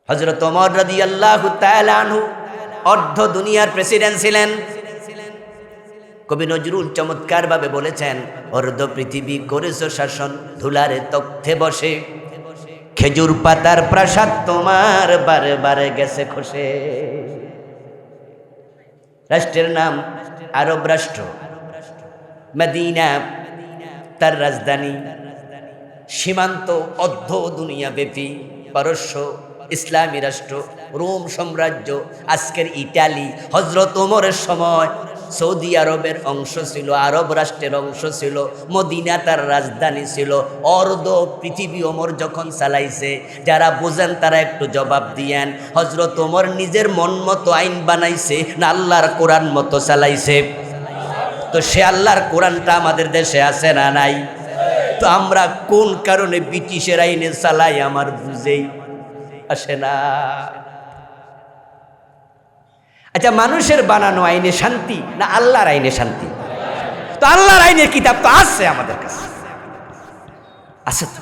হযরত ওমর রাদিয়াল্লাহু তাআলা আনহু অর্ধ দুনিয়ার প্রেসিডেন্ট ছিলেন। কবি নজরুল চমৎকার ভাবে বলেছেন, অর্ধ পৃথিবী করেছ শাসন, ধুলারে তখ্তে বসে, খেজুর পাতার প্রাসাদ তোমার বারে বারে গেছে খসে। রাষ্ট্রের নাম আরব রাষ্ট্র, মদিনা তার রাজধানী। সীমান্ত অর্ধ দুনিয়া ব্যাপী, পারস্য ইসলামী রাষ্ট্র, রোম সাম্রাজ্য, আজকের ইটালি। হযরত ওমরের সময় সৌদি আরবের অংশ ছিল, আরব রাষ্ট্রের অংশ ছিল, মদিনা তার রাজধানী ছিল। অর্ধ পৃথিবী ওমর যখন চালাইছে, যারা বোঝেন তারা একটু জবাব দিয়েন, হযরত ওমর নিজের মন মতো আইন বানাইছে না আল্লাহর কোরআন মতো চালাইছে? তো সে আল্লাহর কোরআনটা আমাদের দেশে আছে না নাই? তো আমরা কোন কারণে ব্রিটিশের আইনে চালাই আমার বুঝেই আসে না। আচ্ছা, মানুষের বানানো আইনে শান্তি না আল্লাহর আইনে শান্তি? তো আল্লাহর আইনের কিতাব তো আছে আমাদের কাছে, আছে তো।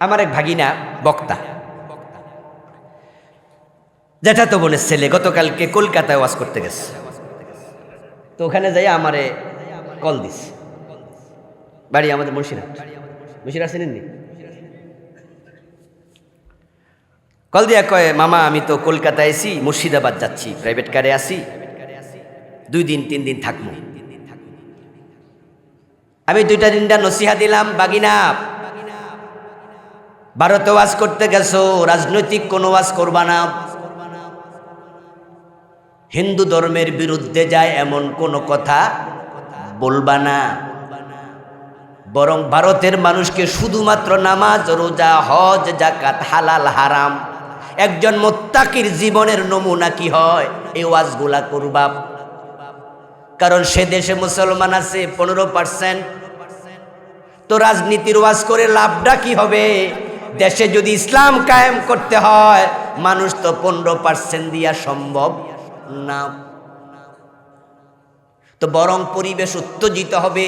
আমার এক ভাগিনা বক্তা, যেটা তো বোনের ছেলে, গতকালকে কলকাতায় ওয়াজ করতে গেছে। তো ওখানে যাই আমারে কল দিস, বাড়ি আমাদের মুর্শিদাবাদ। মুর্শিদাবাদ চিনেননি? কল দিয়া কয়, মামা আমি তো কলকাতায় আছি, মুর্শিদাবাদ যাচ্ছি, প্রাইভেট কারে আসি, 2 দিন 3 দিন থাকবো। আমি 2-3টা নসিহা দিলাম, বাগিনা ভারতে ওয়াজ করতে গেছো, রাজনৈতিক কোনো ওয়াজ করবা না, হিন্দু ধর্মের বিরুদ্ধে যায় এমন কোনো কথা বলবা না, বরং ভারতের মানুষকে শুধুমাত্র নামাজ, রোজা, হজ, যাকাত, হালাল হারাম, একজন মুত্তাকির জীবনের নমুনা কি হয় এই ওয়াজগুলা করবা। কারণ সে দেশে মুসলমান আছে 15%। তো রাজনীতির ওয়াজ করে লাভটা কি হবে? দেশে যদি ইসলাম কায়েম করতে হয়, মানুষ তো 15% দিয়া সম্ভব না। তো বরং পরিবেশ উত্তেজিত হবে।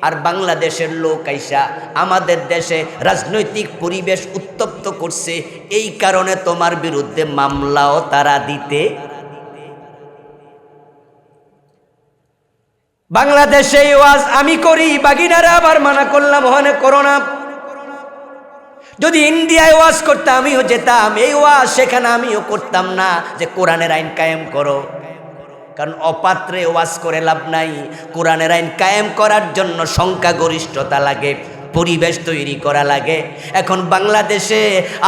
আর বাংলাদেশের লোক আইসা আমাদের দেশে রাজনৈতিক পরিবেশ উত্তপ্ত করছে, এই কারণে তোমার বিরুদ্ধে মামলাও তারা দিতে। বাংলাদেশে ওয়াজ আমি করি, বাগিনারা আবার মানা করলাম ওখানে করো না। যদি ইন্ডিয়ায় ওয়াজ করতাম আমিও যেতাম, এই ওয়াজ সেখানে আমিও করতাম না যে কোরআনের আইন কায়েম করো। কারণ অপাত্রে ওয়াজ করে লাভ নাই। কোরআনের আইন কায়েম করার জন্য সংখ্যাগরিষ্ঠতা লাগে, পরিবেশ তৈরি করা লাগে। এখন বাংলাদেশে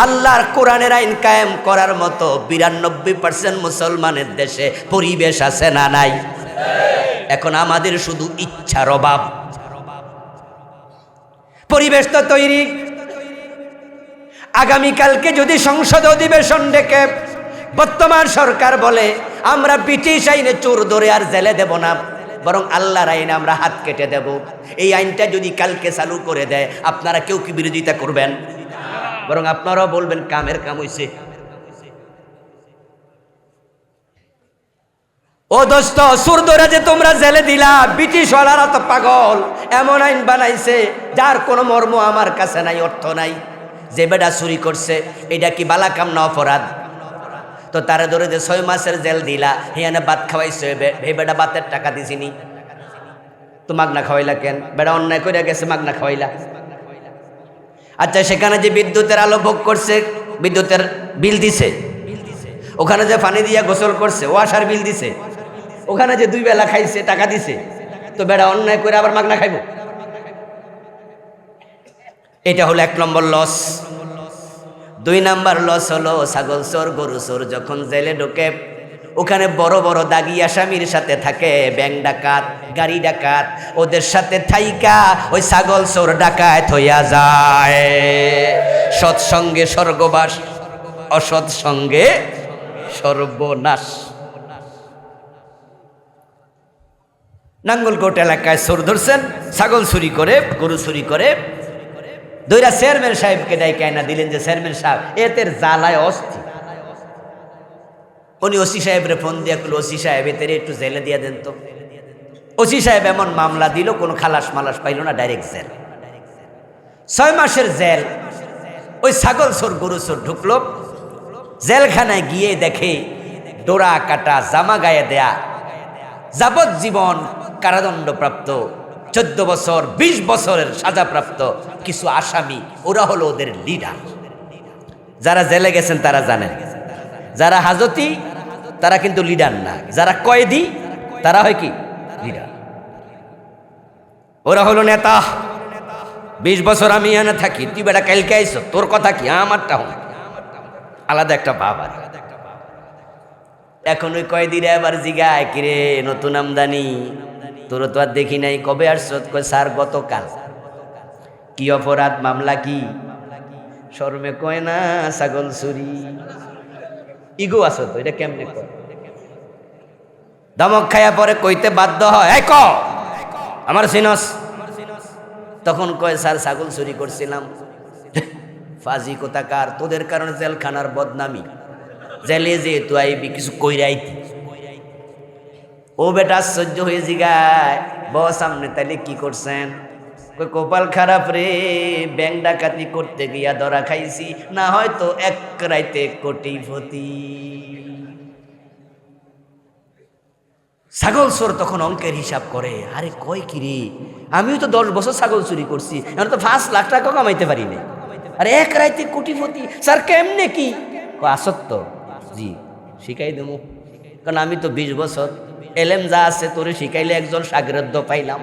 আল্লাহর কোরআনের আইন কায়েম করার মতো 92% মুসলমানের দেশে পরিবেশ আছে না নাই? এখন আমাদের শুধু ইচ্ছার অভাব। পরিবেশ তো তৈরি। আগামীকালকে যদি সংসদ অধিবেশন ডেকে বর্তমান সরকার বলে আমরা ব্রিটিশ আইনে চোর ধরে আর জেলে দেব না, বরং আল্লাহর আইনে আমরা হাত কেটে দেব, এই আইনটা যদি কালকে চালু করে দেয়, আপনারা কেউ কি বিরোধিতা করবেন? বরং আপনারাও বলবেন কামের কাম হইছে। ও দোস্ত, চোর ধরে যে তোমরা জেলে দিলা, ব্রিটিশ ওয়ালারা তো পাগল, এমন আইন বানাইছে যার কোনো মর্ম আমার কাছে নাই, অর্থ নাই। যে বেটা চুরি করছে এটা কি বালা কাম না অপরাধ? তো তারা ধরে যে 6 মাসের জেল দিলা, হিয়ানে ভাত খাওয়াইছে, হে বেটা ভাতের টাকা দিছিনি, তো মাগনা খাওয়াইলা কেন? বেটা অন্যায় করে গেছে, মাগনা খাওয়াইলা। আচ্ছা, সেখানে যে বিদ্যুতের আলো ভোগ করছে, বিদ্যুতের বিল দিছে, ওখানে যে পানি দিয়া গোসল করছে, ওয়াসার বিল দিছে, ওখানে যে 2 বেলা খাইছে, টাকা দিছে, তো বেটা অন্যায় করে আবার মাগনা খাইব? এটা হলো 1 নম্বর লস। 2 নাম্বার লস হলো ছাগল চোর, গরু চোর যখন জেলে ঢোকে, ওখানে বড় বড় দাগি আসামির সাথে থাকে, ব্যাংক ডাকাত, গাড়ি ডাকাত, ওদের সাথে থাইকা ওই ছাগল চোর ডাকাত হইয়া যায়। সৎসঙ্গে স্বর্গবাস, অসৎ সঙ্গে সর্বনাশ। নাঙ্গলকোট এলাকায় চোর ধরছেন, ছাগল চুরি করে, গরু চুরি করে, দইরা চেয়ারম্যান সাহেবকে ডাইকা না দিলেন যে চেয়ারম্যান সাহেব এতের জ্বালায় অস্থির। উনি ওসি সাহেবরে ফোন দিয়া করল, ওসি সাহেব এতের একটু জেলে দিয়ে দেন তো। ওসি সাহেব এমন মামলা দিল, কোনো খালাস মালাস পাইল না, ডাইরেক্ট জেল। 6 মাসের জেল। ওই ছাগল চোর গরু চোর ঢুকলো জেলখানায়, গিয়ে দেখে ডোরা কাটা, জামা গায়ে দেয়া, যাবজ্জীবন কারাদণ্ডপ্রাপ্ত, 14 বছর 20 বছরের সাজাপ্রাপ্ত কিছু আসামি। ওরা হলো ওদের লিডার। যারা জেলে গেছেন তারা জানেন, যারা হাজতি তারা কিন্তু লিডার না, যারা কয়েদি তারা হয় কি লিডার। ওরা হলো নেতা। 20 বছর আমি এনে থাকি, তুই বেটা কালকে আইস, তোর কথা কি, আমারটা হোক, আলাদা একটা ভাব। আর এখন ওই কয়েদিরা এবার জিগায়, কিরে নতুন আমদানি, তোর তো আর দেখি নাই, কবে আসছ? কয় স্যার গতকাল। কি অপরাধ, মামলা কি? শরমে কয় না, ছাগল চুরি। ইগো আছো তো, এটা কেমনে কয়? ধমক খায়া পরে কইতে বাধ্য হয়, এই ক আমার সিনস। তখন কয় স্যার ছাগল চুরি করছিলাম। ফাজি কোথাকার, তোদের কারণে জেলখানার বদনামি, জেলে যে তুই আইবি কিছু কইরাইতি। ও বেটা আশ্চর্য হয়ে জিগায়, বস সামনে তাইলে কি করছেন? কই কপাল খারাপ রে, ব্যাংক ডাকাতি করতে গিয়া ধরা খাইছি, না হয়তো এক রাইতে কোটিপতি। ছাগল চোর তখন অঙ্কের হিসাব করে, আরে কয় কি রে, আমিও তো 10 বছর ছাগল চুরি করছি, এখন তো 5 লাখ টাকা কামাইতে পারি না, আরে এক রাইতে কোটিপতি। স্যার কেমনে কি? আসত্য জি শিখাই দেবো, কারণ আমি তো 20 বছর এলেম যা আছে তোরে শিখাইলে একজন সাগরদ্য পাইলাম।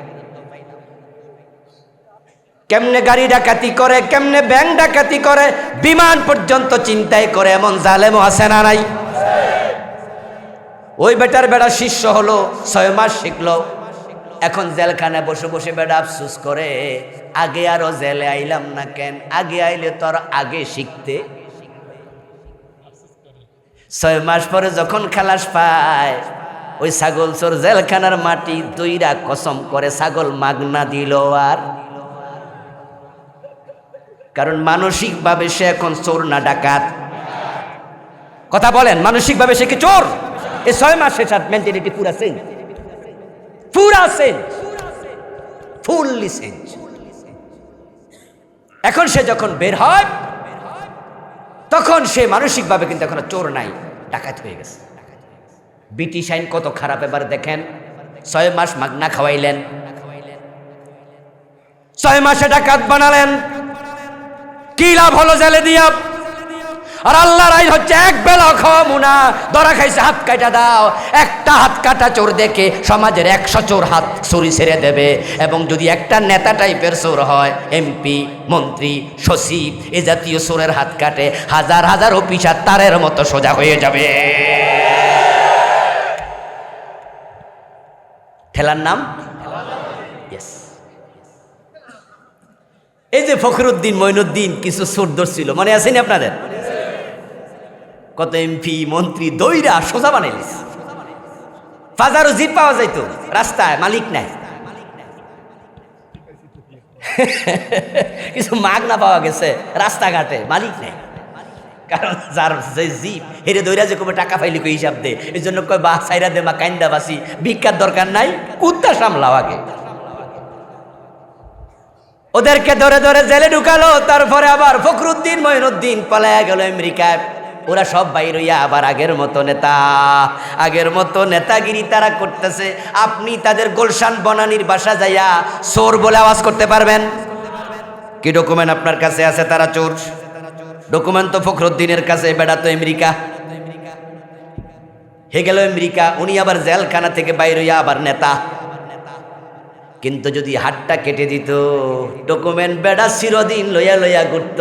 কেমনে গাড়ি ডাকাতি করে, কেমনে ব্যাংক ডাকাতি করে, বিমান পর্যন্ত চিন্তাই করে, এমন জালেমও আছে না নাই? ওই বেটার বেড়া শিষ্য হলো, 6 মাস শিখলো, এখন জেলখানায় বসে বসে বেড়া আফসুস করে, আগে আরো জেলে আইলাম না কেন, আগে আইলে তোর আগে শিখতে। 6 মাস পরে যখন খালাস পায়, ওই ছাগল চোর জেলখানার মাটি দইরা কসম করে ছাগল মাগনা দিল। আর কারণ মানসিকভাবে সে এখন চোর না ডাকাত? কথা বলেন, মানসিকভাবে সে কি চোর? এই 6 মাসে তার মেন্টালিটি পুরা চেঞ্জ, পুরা চেঞ্জ, ফুললি চেঞ্জ। এখন সে যখন বের হয়, তখন সে মানসিকভাবে কিন্তু এখন চোর নাই, ডাকাত হয়ে গেছে। ব্রিটিশ আইন কত খারাপ, এবার দেখেন, 6 মাস মাগনা খাওয়াইলেন, 6 মাসে ডাকাত বানালেন, কি লাভ হলো জেলে দিয়া? আর আল্লাহর আইন হচ্ছে এক বেলা খাওয়াবো না, ধরা খাইছে হাত কাটা দাও। একটা হাত কাটা চোর দেখে সমাজের 100 চোর হাত চুরি ছেড়ে দেবে। এবং যদি একটা নেতা টাইপের চোর হয়, এমপি, মন্ত্রী, সচিব, এ জাতীয় চোরের হাত কাটে, হাজার হাজার অফিসার তারের মতো সোজা হয়ে যাবে। ঠেলার নাম ইয়েস। এই যে ফখরুদ্দিন, মঈনুদ্দিন কিছু চোর ধরছিল, মনে আছেনি আপনাদের? কত এমপি মন্ত্রী দইরা সোজা বানাইলিস। ফাজারও জিপ পাওয়া যাইতো রাস্তায়, মালিক নাই। কিছু মাগনা পাওয়া গেছে রাস্তাঘাটে, মালিক নাই। কারণ যার যে জিপ হেরে দইরা যে কবে টাকা পাইলি কই হিসাব দে, এই জন্য কয় বা সাইরা দে মা কাইন্দা বাসি, ভিক্ষার দরকার নাই, কুত্তা সামলাও আগে। ওদেরকে ধরে ধরে জেলে ঢুকালো, তারপরে আবার ফখরুদ্দিন, মঈনুদ্দিন পালায়া গেল আমেরিকায়। ওরা সব বাইর হইয়া আবার আগের মতো নেতা, আগের মতো নেতাগিরি তারা করতেছে। আপনি তাদের গুলশান বনানীর বাসা যাইয়া চোর বলে আওয়াজ করতে পারবেন কি? ডকুমেন্ট আপনার কাছে আছে তারা চোর? ডকুমেন্ট তো ফখরুদ্দিনের কাছে, বেড়া তো আমেরিকা হে গেল আমেরিকা, উনি আবার জেলখানা থেকে বাইর হইয়া আবার নেতা। কিন্তু যদি হাতটা কেটে দিত, ডকুমেন্ট বেড়া চিরদিন লইয়া লইয়া ঘুরত,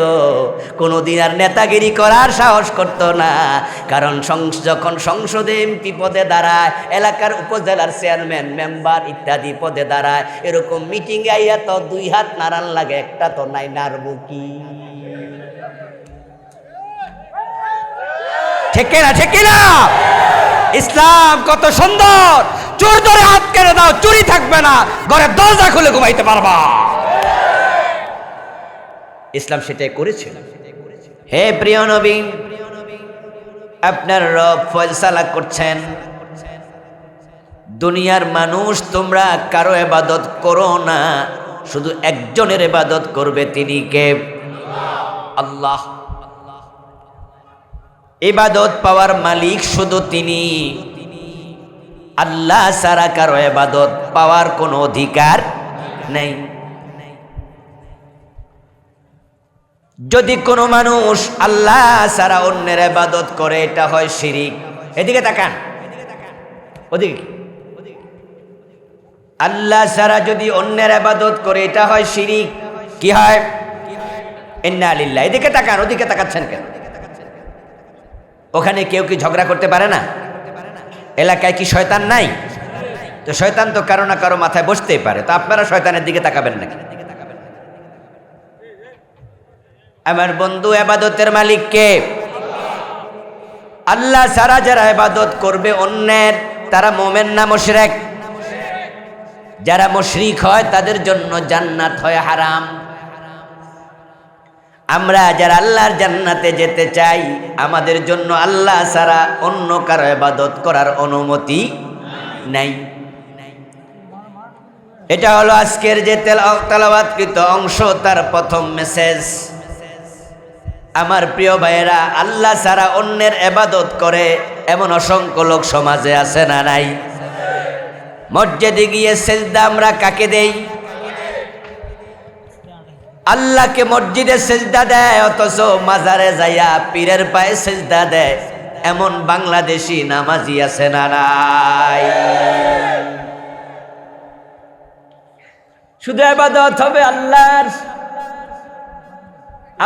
কোনোদিন আর নেতাগিরি করার সাহস করত না। কারণ যখন সংসদে এমপি পদে দাঁড়ায়, এলাকার উপজেলার চেয়ারম্যান, মেম্বার ইত্যাদি পদে দাঁড়ায়, এরকম মিটিং আইয়া তো 2 হাত নাড়ান লাগে, একটা তো নাই, নাড়বো কি? ঠিক না, ঠিক না? ইসলাম কত সুন্দর, চোর ধরে হাত কেড়ে দাও, চুরি থাকবে না, ঘরের দরজা খুলে ঘুমাইতে পারবা। ইসলাম সেটাই করেছে। হে প্রিয় নবী, আপনার রব ফয়সালা করছেন, দুনিয়ার মানুষ তোমরা কারো ইবাদত করো না, শুধু একজনের ইবাদত করবে, তিনি কে? আল্লাহ। ইবাদত পাওয়ার মালিক শুধু তিনি। আল্লাহ ছাড়া কারো ইবাদত পাওয়ার কোনো অধিকার নেই। যদি কোনো মানুষ আল্লাহ ছাড়া অন্যের ইবাদত করে, এটা হয় শিরিক। এদিকে তাকান, ওদিকে। আল্লাহ ছাড়া যদি অন্যের ইবাদত করে, এটা হয় শিরিক। কি হয়? ইন্না লিল্লাহ। এদিকে তাকান, ওদিকে তাকাচ্ছেন কেন? ওখানে কেউ কি ঝগড়া করতে পারে না? এলাকায় কি শয়তান নাই? তো শয়তান তো কারো না কারো মাথায় বসতেই পারে। তো আপনারা শয়তানের দিকে তাকাবেন নাকি? আমার বন্ধু, ইবাদতের মালিক কে? আল্লাহ ছাড়া যারা ইবাদত করবে অন্যের, তারা মুমিন না মুশরিক? যারা মুশরিক হয় তাদের জন্য জান্নাত হয় হারাম। আমরা যারা আল্লাহর জান্নাতে যেতে চাই, আমাদের জন্য আল্লাহ ছাড়া অন্য কারো ইবাদত করার অনুমতি নাই। এটা হলো আজকের যে তেলাওয়াতকৃত অংশ, তার প্রথম মেসেজ। আমার প্রিয় ভাইয়েরা, আল্লাহ ছাড়া অন্যের ইবাদত করে এমন অসংখ্য লোক সমাজে আছে না নাই? মসজিদে গিয়ে সেজদা আমরা কাকে দেই? আল্লাহকে মসজিদে সেজদা দেয়, অথচ মাজারে যাইয়া পীরের পায়ে সেজদা দেয় এমন বাংলাদেশি নামাজি আছে না নাই? শুধু ইবাদত হবে আল্লাহর।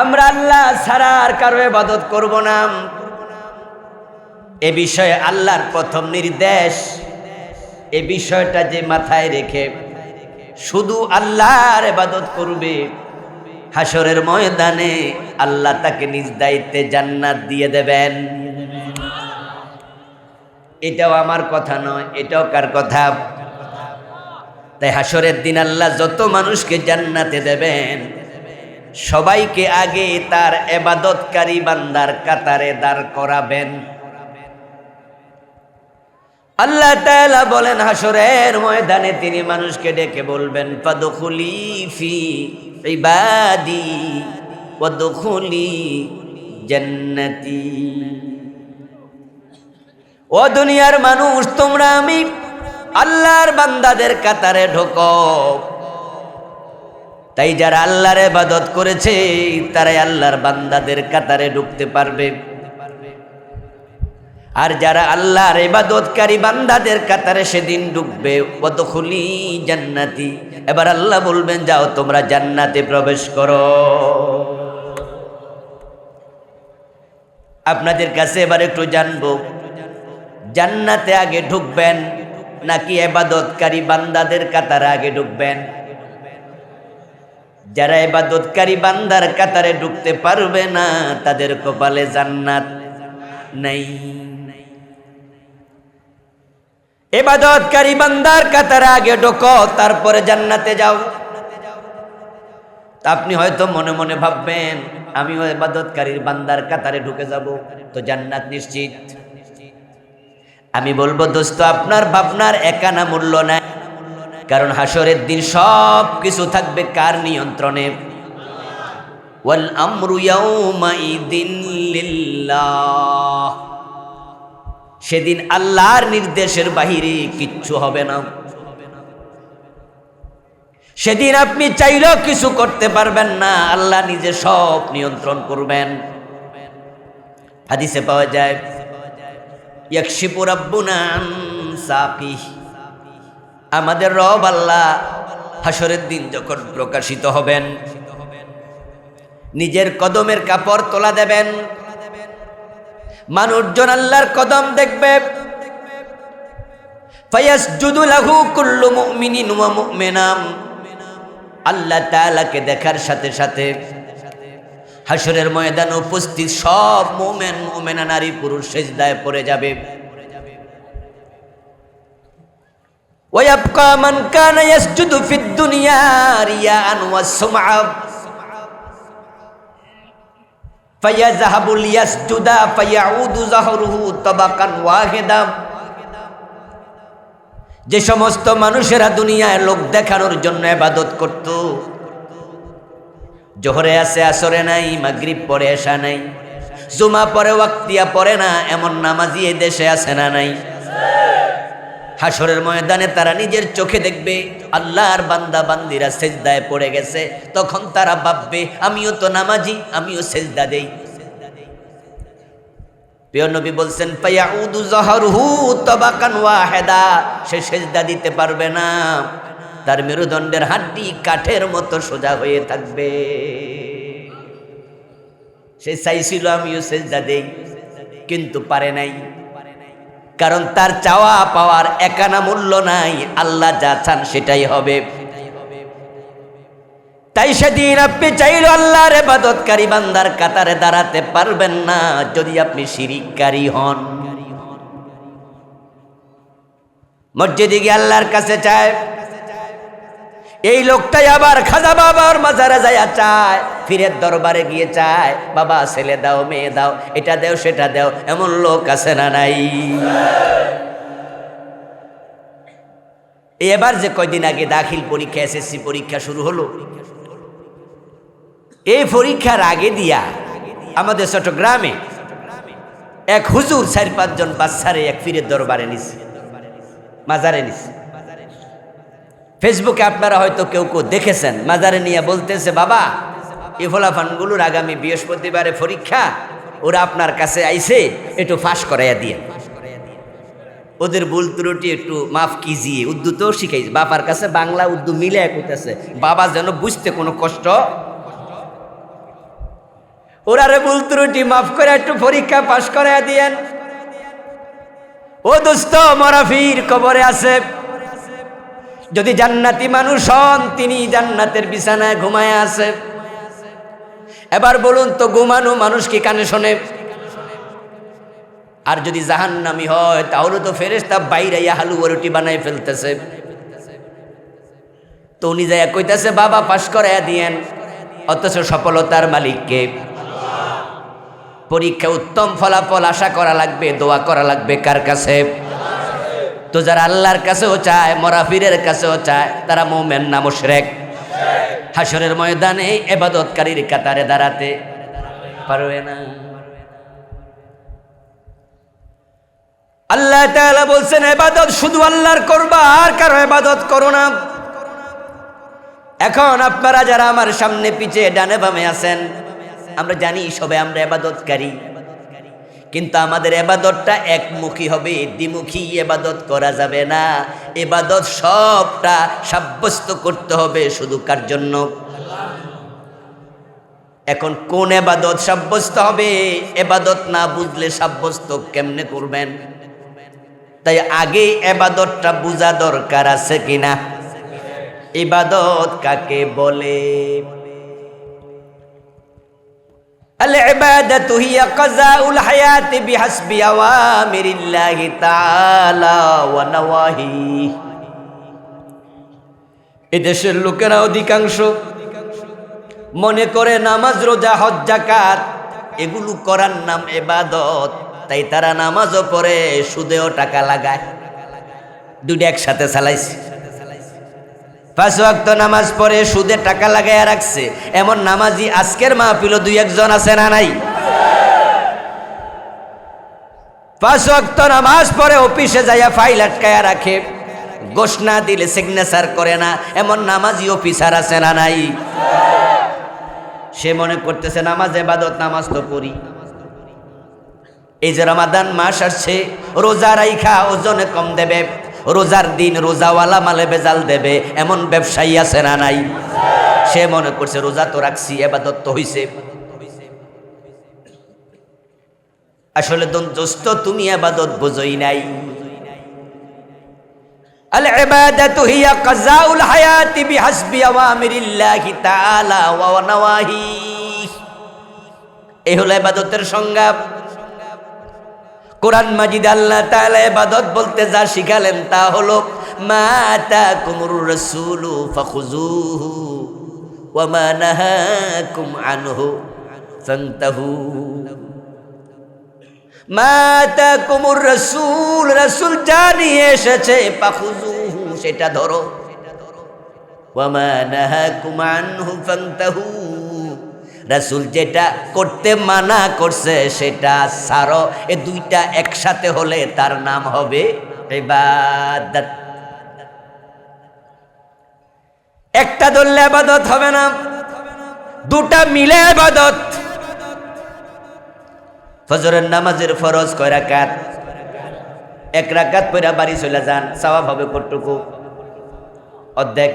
আমরা আল্লাহ ছাড়া আর কারো ইবাদত করব না। এ বিষয়ে আল্লাহর প্রথম নির্দেশ। এই বিষয়টা যে মাথায় রেখে শুধু আল্লাহর ইবাদত করবে, হাসরের ময়দানে আল্লাহ তাকে নিজ দায়িত্বে জান্নাত দিয়ে দেবেন। এটাও আমার কথা নয়, এটাও কার কথা? তাই হাসরের দিন আল্লাহ যত মানুষকে জান্নাতে দেবেন, সবাইকে আগে তার ইবাদতকারী বান্দার কাতারে দাঁড় করাবেন। আল্লাহ তাআলা বলেন, হাসরের ময়দানে তিনি মানুষকে ডেকে বলবেন, ফাদখুলি ফি ইবাদি ওয়াদখুলি জান্নাতি। ও দুনিয়ার মানুষ, তোমরা আমি আল্লাহর বান্দাদের কাতারে ঢোকো। তাই যারা আল্লাহর ইবাদত করেছে তারাই আল্লাহর বান্দাদের কাতারে ঢুকতে পারবে। আর যারা আল্লাহর ইবাদতকারী বান্দাদের কাতারে সেদিন ঢুকবে, ওয়াদখুলি জান্নাতি। এবার আল্লাহ বলবেন, যাও তোমরা জান্নাতে প্রবেশ করো। আপনাদের কাছে এবার একটু জানবো, জান্নাতে আগে ঢুকবেন নাকি ইবাদতকারী বান্দাদের কাতারে আগে ঢুকবেন? যারা ইবাদতকারী বান্দার কাতারে ঢুকতে পারবে না, তাদের কপালে জান্নাত নাই। ইবাদতকারী বান্দার কাতারে আগে ঢোকো, তারপরে জান্নাতে যাও। আপনি হয়তো মনে মনে ভাববেন, আমিও ইবাদতকারীর বান্দার কাতারে ঢুকে যাব, তো জান্নাত নিশ্চিত। আমি বলবো, দোস্ত, আপনার ভাবনার একানা মূল্য নাই। কারণ হাসরের দিন সব কিছু থাকবে কার নিয়ন্ত্রণে? ওয়াল আমরু ইয়াউমাইদিন লিল্লাহ। সেদিন আল্লাহর নির্দেশের বাহিরে কিচ্ছু হবে না। সেদিন আপনি চাইলেও কিছু করতে পারবেন না, আল্লাহ নিজে সব নিয়ন্ত্রণ করবেন। হাদিসে পাওয়া যায়, ইয়াকশিফু রাব্বুনা আন সাকিহ। আমাদের রব আল্লাহ হাসরের দিন যখন প্রকাশিত হবেন, নিজের কদমের কাপড় তোলা দেবেন। মানুষজন আল্লাহর কদম দেখবে। ফায়াসজুদু লাহু কুল্লু মুমিনিন ওয়া মুমিনাম। আল্লাহ তাআলাকে দেখার সাথে সাথে হাসরের ময়দানে উপস্থিত সব মুমিন মুমিনা নারী পুরুষ সিজদায় পড়ে যাবে। ওয়া ইয়াবকা মান কানা ইয়াসজুদু ফিদ দুনিয়া রিয়াআন ওয়া সুমআ ফায়াযহাবু লিয়াসজুদা ফায়াউদু যাহরুহু তাবাকান ওয়াহিদা। যে সমস্ত মানুষেরা দুনিয়ায় লোক দেখানোর জন্য ইবাদত করত, জোহরে আছে আসরে নাই, মাগরিব পরে এশা নাই, জুমা পরে ওয়াক্তিয়া পরে না, এমন নামাজি এই দেশে আছে না নাই? হাসরের ময়দানে তারা নিজের চোখে দেখবে আল্লাহর বান্দা বান্দিরা সেজদায় পড়ে গেছে, তখন তারা ভাববে আমিও তো নামাজি, আমিও সেজদা দেই। প্রিয় নবী বলছেন ফায়াউদু যাহরুহু তাবাকান ওয়াহিদা, সে সেজদা দিতে পারবে না, তার মেরুদণ্ডের হাড্ডি কাঠের মতো সোজা হয়ে থাকবে। সে চাইছিল আমিও সেজদা দেই, কিন্তু পারে নাই, কারণ তার চাওয়া পাওয়ার একানা মূল্য নাই, আল্লাহ যা চান সেটাই হবে। তাই সেদিন আপনি চাইলে আল্লাহর ইবাদতকারী বান্দার কাতারে দাঁড়াতে পারবেন না যদি আপনি শিরিককারী হন। মসজিদে গিয়ে আল্লাহর কাছে চায়, এই লোকটাই আবার খাজা বাবার মাজারে যায় চায়, ফিরের দরবারে গিয়ে চায় বাবা ছেলে দাও, মেয়ে দাও, এটা দাও সেটা দাও, এমন লোক আছে না নাই? এবার যে কয়দিন আগে দাখিল পরীক্ষা, এসএসসি পরীক্ষা শুরু হলো, এই পরীক্ষার আগে দিয়া আমাদের চট্টগ্রামে এক হুজুর 4-5 জন বাচ্চারে এক ফিরের দরবারে নিছে, মাজারে নিছে। ফেসবুকে আপনারা হয়তো কেউ কেউ দেখেছেন, মাজারে নিয়ে বলতেছে বাবা এই ফলাফানগুলোর আগামী বৃহস্পতিবারে পরীক্ষা, ওরা আপনার কাছে আইছে, একটু ফাঁস করাইয়া দিয়ে, ওদের ভুল ত্রুটি একটু মাফ কিজিয়ে, উর্দু তো শিখাইছে, বাবার কাছে বাংলা উর্দু মিলে কইতেছে, বাবা যেন বুঝতে কোনো কষ্ট, ওরারে ভুল ত্রুটি মাফ করে একটু পরীক্ষা পাশ করাইয়া দিয়েন। ও দোস্ত, মরাফির কবরে আছে, যদি জান্নাতি মানুষ হন তিনি জান্নাতের বিছানায় ঘুমায় আছে। এবার বলুন তো, ঘুমানো মানুষ কি কানে শোনে? আর যদি জাহান্নামী হয় তাহলে তো ফেরেশতা বাইরাইয়া হালুয়া রুটি বানাই ফেলতেছে। তো উনি যাইয়া কইতেছে বাবা পাশ করাইয়া দিয়েন, অথচ সফলতার মালিককে। পরীক্ষা উত্তম ফলাফল আশা করা লাগবে, দোয়া করা লাগবে কার কাছে? তো যারা আল্লাহর কাছেও চায়, মরাফিরের কাছেও চায়, তারা মুমিন না মুশরিক? হাসরের ময়দানে ইবাদতকারীর কাতারে দাঁড়াতে পারবে না। আল্লাহ তাআলা বলছেন ইবাদত শুধু আল্লাহর করবা, আর কারো ইবাদত করো না। এখন আপনারা যারা আমার সামনে পিছে ডানে বামে আছেন, আমরা জানি সবে আমরা ইবাদতকারী, কিন্তু আমাদের ইবাদতটা একমুখী হবে, দ্বিমুখী ইবাদত করা যাবে না। ইবাদত সবটা সাব্যস্ত করতে হবে শুধু কার জন্য? এখন কোন ইবাদত সাব্যস্ত হবে? ইবাদত না বুঝলে সাব্যস্ত কেমনে করবেন? তাই আগে ইবাদতটা বুঝা দরকার আছে কিনা। ইবাদত কাকে বলে? العبادة هي قضاء الحياة بحسب أوامر الله تعالى ونواهيه। এদেশের লোকেরা অধিকাংশ মনে করে নামাজ, রোজা, হজ, যাকাত এগুলো করার নাম ইবাদত, তাই তারা নামাজও পড়ে, সুদেও টাকা লাগায়, দুটো একসাথে চালাইছে। 5 ওয়াক্ত নামাজ পড়ে সুদে টাকা লাগাইয়া রাখছে, এমন নামাজি আজকের মাহফিল 2-1 জন আছে না নাই? 5 ওয়াক্ত নামাজ পড়ে অফিসে যাইয়া ফাইল আটকায়া রাখে, গোশ না দিলে সিগনেচার করে না, এমন নামাজি অফিসার আছে না নাই? সে মনে করতেছে নামাজ ইবাদত, নামাজ তো পড়ি। এই যে রমাদান মাস আসছে, রোজা রাইখা ওজনে কম দেবে, রোজার দিন রোজাওয়ালা মালে বেজাল দেবে, এমন ব্যবসায়ী আছে না নাই? সে মনে করছে রোজা তো রাখছি, ইবাদত তো হইছে। আসলে দোস্ত তুমি ইবাদত বুঝই নাই। আল ইবাদাতু হিয়া কাযাউল হায়াতি বিহাসবি আওয়ামিরিল্লাহি তাআলা ওয়া নাওয়াহি। এই হলো ইবাদতের সংজ্ঞা। কোরআন মাজিদ আল্লাহ তাআলা ইবাদত বলতে যা শিখালেন তা হলো মা আতাকুমুর রাসূলু ফাখুযুহু ওয়া মা নাহাকুম আনহু ফান্তাহু। মা আতাকুমুর রাসূল, রাসূল যা নিয়ে এসেছে, ফাখুযুহু সেটা ধরো, ওয়া মা নাহাকুম আনহু ফান্তাহু রাসূল যেটা করতে মানা করছে সেটা ছাড়ো, এ দুইটা একসাথে হলে তার নাম হবে ইবাদত। একটা ধরলে ইবাদত হবে না, দুটা মিলে ইবাদত। ফজরের নামাজের ফরজ কয় রাকাত? এক রাকাত পড়া বাড়ি চলে যান, সওয়াব হবে কতটুকু? অর্ধেক,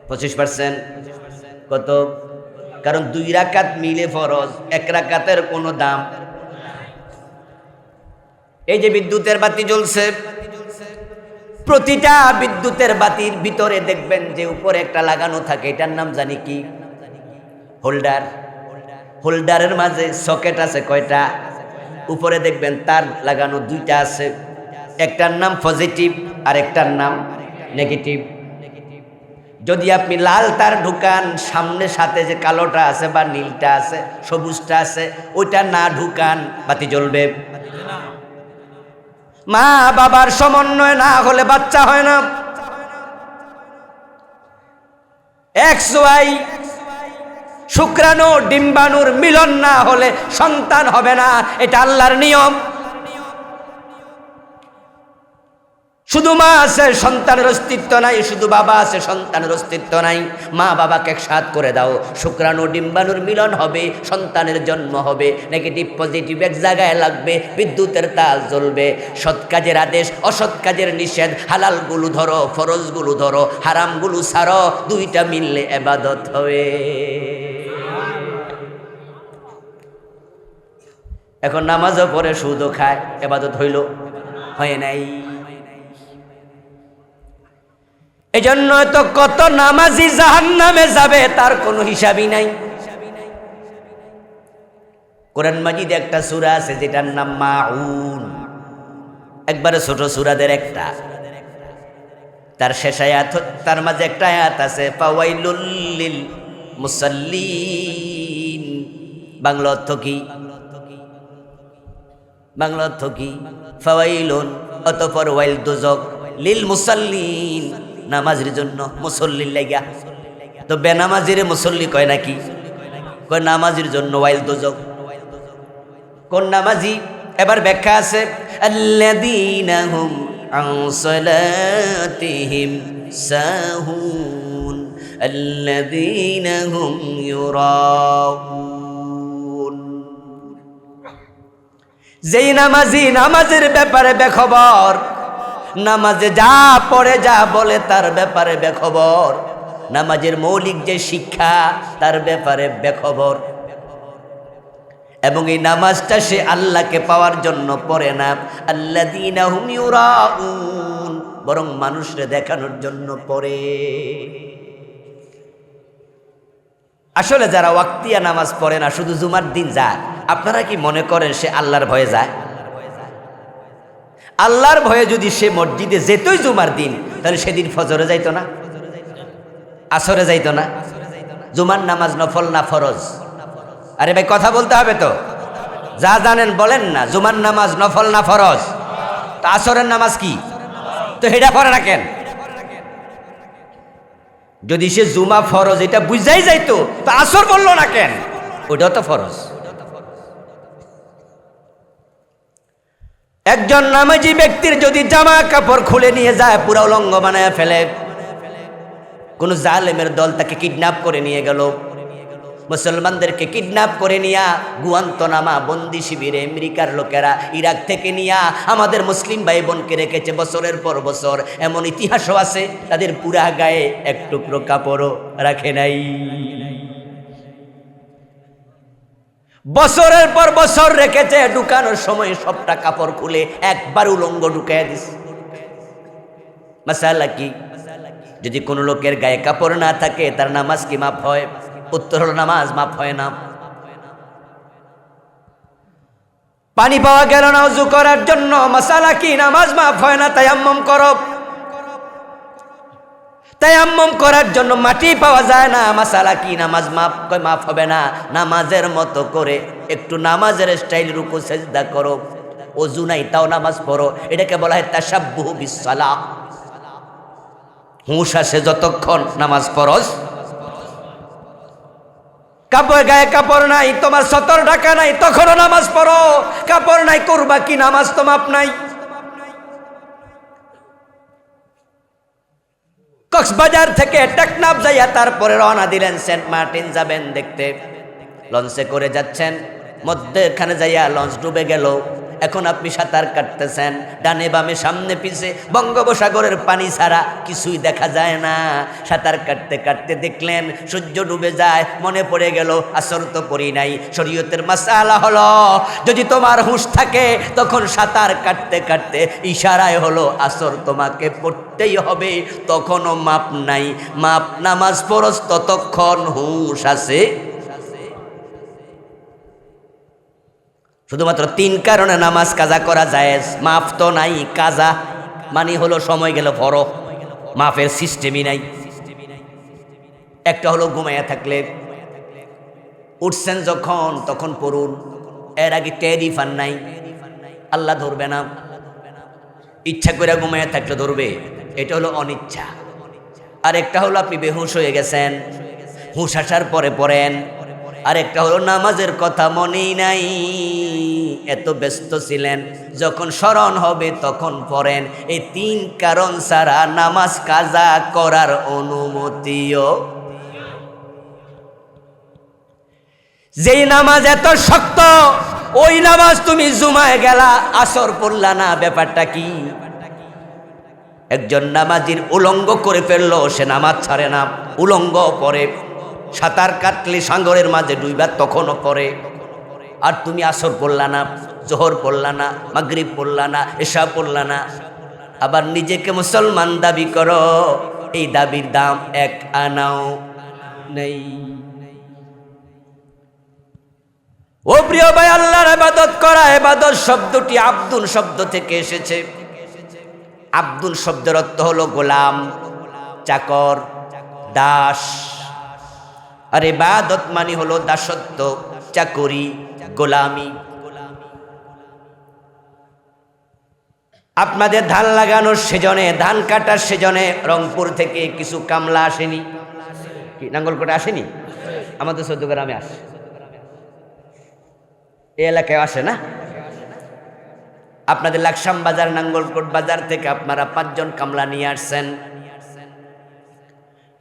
25%। কত? কারণ 2 রাকাত মিলে ফরজ, 1 রাকাতের কোনো দাম। এই যে বিদ্যুতের বাতি জ্বলছে, প্রতিটা বিদ্যুতের বাতির ভিতরে দেখবেন যে উপরে একটা লাগানো থাকে, এটার নাম জানি কি? হোল্ডার। হোল্ডারের মাঝে সকেট আছে কয়টা? উপরে দেখবেন তার লাগানো 2টা আছে, একটার নাম পজিটিভ আর একটার নাম নেগেটিভ। যদি আপনি লাল তার ঢুকান, সামনে সাথে যে কালোটা আছে বা নীলটা আছে, সবুজটা আছে, ওইটা না ঢুকান, বাতি জ্বলবে? মা বাবার সমন্বয় না হলে বাচ্চা হয় না। XY শুক্রাণু ডিম্বাণুর মিলন না হলে সন্তান হবে না, এটা আল্লাহর নিয়ম। শুধু মা আছে, সন্তানের অস্তিত্ব নাই, শুধু বাবা আছে, সন্তানের অস্তিত্ব নাই। মা বাবাকে একসাথ করে দাও, শুক্রাণু ডিম্বাণুর মিলন হবে, সন্তানের জন্ম হবে। নেগেটিভ পজিটিভ এক জায়গায় লাগবে, বিদ্যুতের তার জ্বলবে। সৎ কাজের আদেশ, অসৎ কাজের নিষেধ, হালালগুলো ধরো, ফরজগুলো ধরো, হারামগুলো ছাড়ো, দুইটা মিললে ইবাদত হবে। এখন নামাজও পড়ে সুদও খায়, ইবাদত হইল? হয় নাই। এজন্য তো কত নামাজি জাহান্নামে যাবে, তার কোনো হিসাবই নাই। কোরআন মাজিদে একটা সূরা আছে যেটার নাম মাউন, একবারে ছোট সূরাদের একটা। তার শেষ আয়াত, তার মাঝে একটা আয়াত আছে ফাওয়াইলুল লিল মুসাল্লিন। বাংলা অর্থ কি? বাংলা অর্থ কি? ফাওয়াইলুন, অতঃপর ওয়াইল দোজক, লিল মুসাল্লিন, নামাজের জন্য, মুসল্লির লাগা। তো বেনামাজির মুসল্লি কয় নাকি? কয় নামাজের জন্য ওয়াইল দোজক। কোন নামাজি? এবার ব্যাখ্যা আছে, আল্লাযীনা হুম আন সালাতিহিম সাহুন আল্লাযীনা হুম ইউরাউন। যেই নামাজি নামাজের ব্যাপারে বেখবর, নামাজে যা পড়ে যা বলে তার ব্যাপারে বেখবর, নামাজের মৌলিক যে শিক্ষা তার ব্যাপারে বেখবর, এবং এই নামাজটা সে আল্লাহকে পাওয়ার জন্য পড়ে না, আল্লাযীনা হুম ইউরাউন, বরং মানুষকে দেখানোর জন্য পড়ে। আসলে যারা ওয়াক্তিয়া নামাজ পড়ে না, শুধু জুমার দিন যায়, আপনারা কি মনে করেন সে আল্লাহর ভয়ে যায়? আল্লাহর ভয়ে যদি সে মসজিদে যেতই জুমার দিন, তাহলে সেদিন ফজরে যাইতো না, আসরে যাইতো না। জুমার নামাজ নফল না ফরজ? আরে ভাই কথা বলতে হবে তো, যা জানেন বলেন না। জুমার নামাজ নফল না ফরজ? তো আসরের নামাজ কি? তো এটা পড়ে না কেন? যদি সে জুমা ফরজ এটা বুঝাই যাইতো, তো আসর বললো না কেন? ওটাও তো ফরজ। একজন নামাজি ব্যক্তির যদি জামা কাপড় খুলে নিয়ে যায়, পুরা উলঙ্গ বানায় ফেলে, কোন জালেমের দল তাকে কিডন্যাপ করে নিয়ে গেল, মুসলমানদেরকে কিডন্যাপ করে নিয়া গুয়ান্তনামা বন্দি শিবিরে আমেরিকার লোকেরা ইরাক থেকে নিয়া আমাদের মুসলিম ভাই বোনকে রেখেছে বছরের পর বছর। এমন ইতিহাসও আছে তাদের পুরা গায়ে এক টুকরো কাপড়ও রাখে নাই। বছরের পর বছর রেখেছে, ঢুকানোর সময় সবটা কাপড় খুলে একবার উলঙ্গ ঢুকাইয়া দিস। মাসালা কি? যদি কোনো লোকের গায়ে কাপড় না থাকে তার নামাজ কি মাফ হয়? উত্তর হলো নামাজ মাফ হয় না। পানি পাওয়া গেল না ওযু করার জন্য, মাসালা কি? নামাজ মাফ হয় না, তায়াম্মুম করো। তায়াম্মুম করার জন্য মাটি পাওয়া যায় না, মাসালা কি? নামাজ মাফ? কই মাফ হবে না। নামাজের মতো করে একটু নামাজের স্টাইল রুকু সেজদা করো। ওযু নাই তাও নামাজ পড়ো, এটাকে বলা হয় তাশাব্বুহু বিসসালাহ। হুঁশ আসে যতক্ষণ নামাজ ফরজ। কাপড় গায়ে কাপড় নাই, তোমার সতর ঢাকা নাই, তখনও নামাজ পড়ো। কাপড় নাই, করবা কি? নামাজ তো মাপ নাই। কক্সবাজার থেকে টেকনাফ যাইয়া তারপরে রওনা দিলেন, সেন্ট মার্টিন যাবেন দেখতে। লঞ্চে করে যাচ্ছেন, মধ্যেখানে যাইয়া লঞ্চ ডুবে গেল। এখন আপনি সাঁতার কাটতেছেন, ডানে বামে সামনে পিছে বঙ্গোপসাগরের পানি ছাড়া কিছুই দেখা যায় না। সাঁতার কাটতে কাটতে দেখলেন সূর্য ডুবে যায়। মনে পড়ে গেল আসর তো পড়ি নাই। শরীয়তের মাসআলা হলো, যদি তোমার হুঁশ থাকে তখন সাঁতার কাটতে কাটতে ইশারায় হলো আসর তোমাকে পড়তেই হবে, তখনও মাপ নাই। মাপ নামাজ পড়স ততক্ষণ হুঁশ আছে। শুধুমাত্র 3 কারণে নামাজ কাজা করা জায়েজ, মাফ তো নাই। কাজা মানে হলো সময় গেল ফরো, মাফের সিস্টেমই নাই। একটা হলো ঘুমাইয়া থাকলে, উঠছেন যখন তখন পড়ুন, এর আগে টেরি ফান নাই, আল্লাহ ধরবে না। ইচ্ছা করে ঘুমাইয়া থাকলে ধরবে, এটা হলো অনিচ্ছা। আর একটা হলো আপনি বেহুশ হয়ে গেছেন, হুঁশ আসার পরে পড়েন। আর একটা হলো নামাজের কথা মনেই নাই, এত ব্যস্ত ছিলেন, যখন স্মরণ হবে তখন পড়েন। এই 3 কারণ ছাড়া নামাজ কাজা করার অনুমতিও। যেই নামাজ এত শক্ত, ওই নামাজ তুমি জুমায় গেলা, আসর পড়লা না, ব্যাপারটা কি? একজন নামাজির উলঙ্গ করে ফেললো, সে নামাজ ছাড়ে না, উলঙ্গ পড়ে। সাঁতার কাটলে সাগরের মাঝে ডুইবা তখনও পড়ে। আর তুমি আসর পড়লা না, জোহর পড়লা না, মাগরিব পড়লা না, এশা পড়লা না, আবার নিজেকে মুসলমান দাবি করো। এই দাবির দাম 1 আনাও নেই। ও প্রিয় ভাই, আল্লাহর ইবাদত করা, ইবাদত শব্দটি আব্দুল শব্দ থেকে এসেছে। আব্দুল শব্দের অর্থ হলো গোলাম, চাকর, দাস। আর ইবাদত মানে হলো দাসত্ব, চাকরি, গোলামি। আপনাদের ধান লাগানোর সেজনে, ধান কাটার সেজনে রংপুর থেকে কিছু কামলা আসেনি? কি নাঙ্গলকোটে আসেনি? আমাদের চৌদ্দগ্রামে আসে, এই এলাকায় আসে না? আপনাদের লাকসাম বাজার, নাঙ্গলকোট বাজার থেকে আপনারা 5 জন কামলা নিয়ে আসছেন।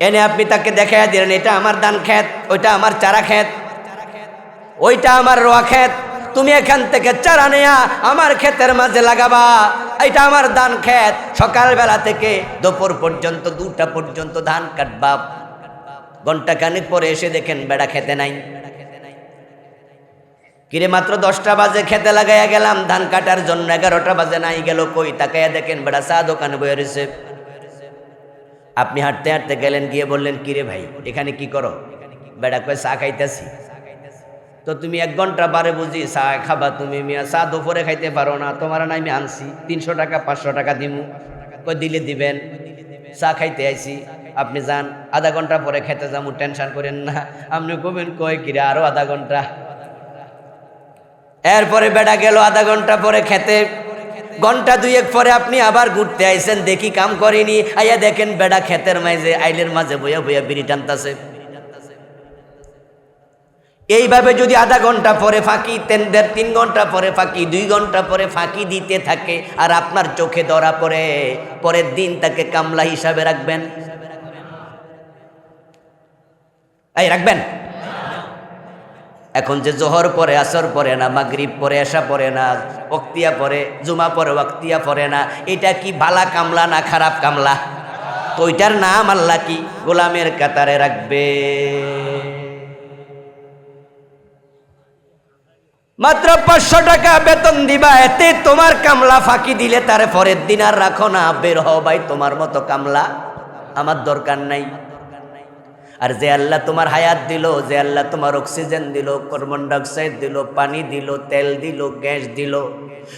এনে আপনি তাকে দেখাইয়া দিলেন, এটা আমার ধান ক্ষেত, ওইটা আমার চারা ক্ষেত, ওইটা আমার রোয়া ক্ষেত। তুমি এখান থেকে চারা নেয়া আমার ক্ষেতের মাঝে লাগাবা, এটা আমার ধান ক্ষেত। সকালবেলা থেকে দুপুর পর্যন্ত, 2টা পর্যন্ত ধান কাটবা। ঘন্টা খানিক পরে এসে দেখেন বেড়া খেতে নাই। কিরে মাত্র 10টা বাজে খেতে লাগাইয়া গেলাম ধান কাটার জন্য, 11টা বাজে নাই, গেল কই? তাকাইয়া দেখেন বেড়া চা দোকানে বয়ে রয়েছে। আপনি হাঁটতে হাঁটতে গেলেন, গিয়ে বললেন, কিরে ভাই এখানে কি করো? বেড়া কয়, চা খাইতেছি। তো তুমি 1 ঘন্টা বারে বুঝি চা খাবা? তুমি মিয়া চা দুপুরে খাইতে পারো না? তোমার না আমি আনছি 300 টাকা 500 টাকা দিমু। কই দিলে দিবেন, চা খাইতে আইছি, আপনি যান, আধা ঘন্টা পরে খেতে যাবো, টেনশন করেন না। আপনি কবেন, কয় কিরে আরো আধা ঘন্টা। এরপরে বেড়া গেল আধা ঘন্টা পরে খেতে। ঘন্টা 2 পরে আপনি আবার ঘুরতে আইছেন, দেখি কাম করেনি। আইয়া দেখেন বেড়া খেতের মাঝে, আইলের মাঝে বইয়া বইয়া বিড়ি টানতাছে। এইভাবে যদি আধা ঘন্টা পরে ফাঁকি, 3 ঘন্টা পরে ফাঁকি, 2 ঘন্টা পরে ফাঁকি দিতে থাকে, আর আপনার চোখে ধরা পড়ে, পরের দিন তাকে কামলা হিসাবে রাখবেন? এই রাখবেন? এখন যে জোহর পরে, আসর পরে না, মাগরিব পরে, এশা পরে না, ওয়াক্তিয়া পরে, জুমা পরে, ওয়াক্তিয়া পরে না, এটা কি ভালা কামলা না খারাপ কামলা? তো ওইটার নাম আল্লাহ কি গোলামের কাতারে রাখবে। মাত্র 500 টাকা বেতন দিবা, এতে তোমার কামলা ফাঁকি দিলে তারে পরের দিন আর রাখো না, বের হও ভাই, তোমার মতো কামলা আমার দরকার নাই। আর যে আল্লাহ তোমার হায়াত দিল, যে আল্লাহ তোমার অক্সিজেন দিল, কার্বন ডাইঅক্সাইড দিল, পানি দিল, তেল দিল, গ্যাস দিল,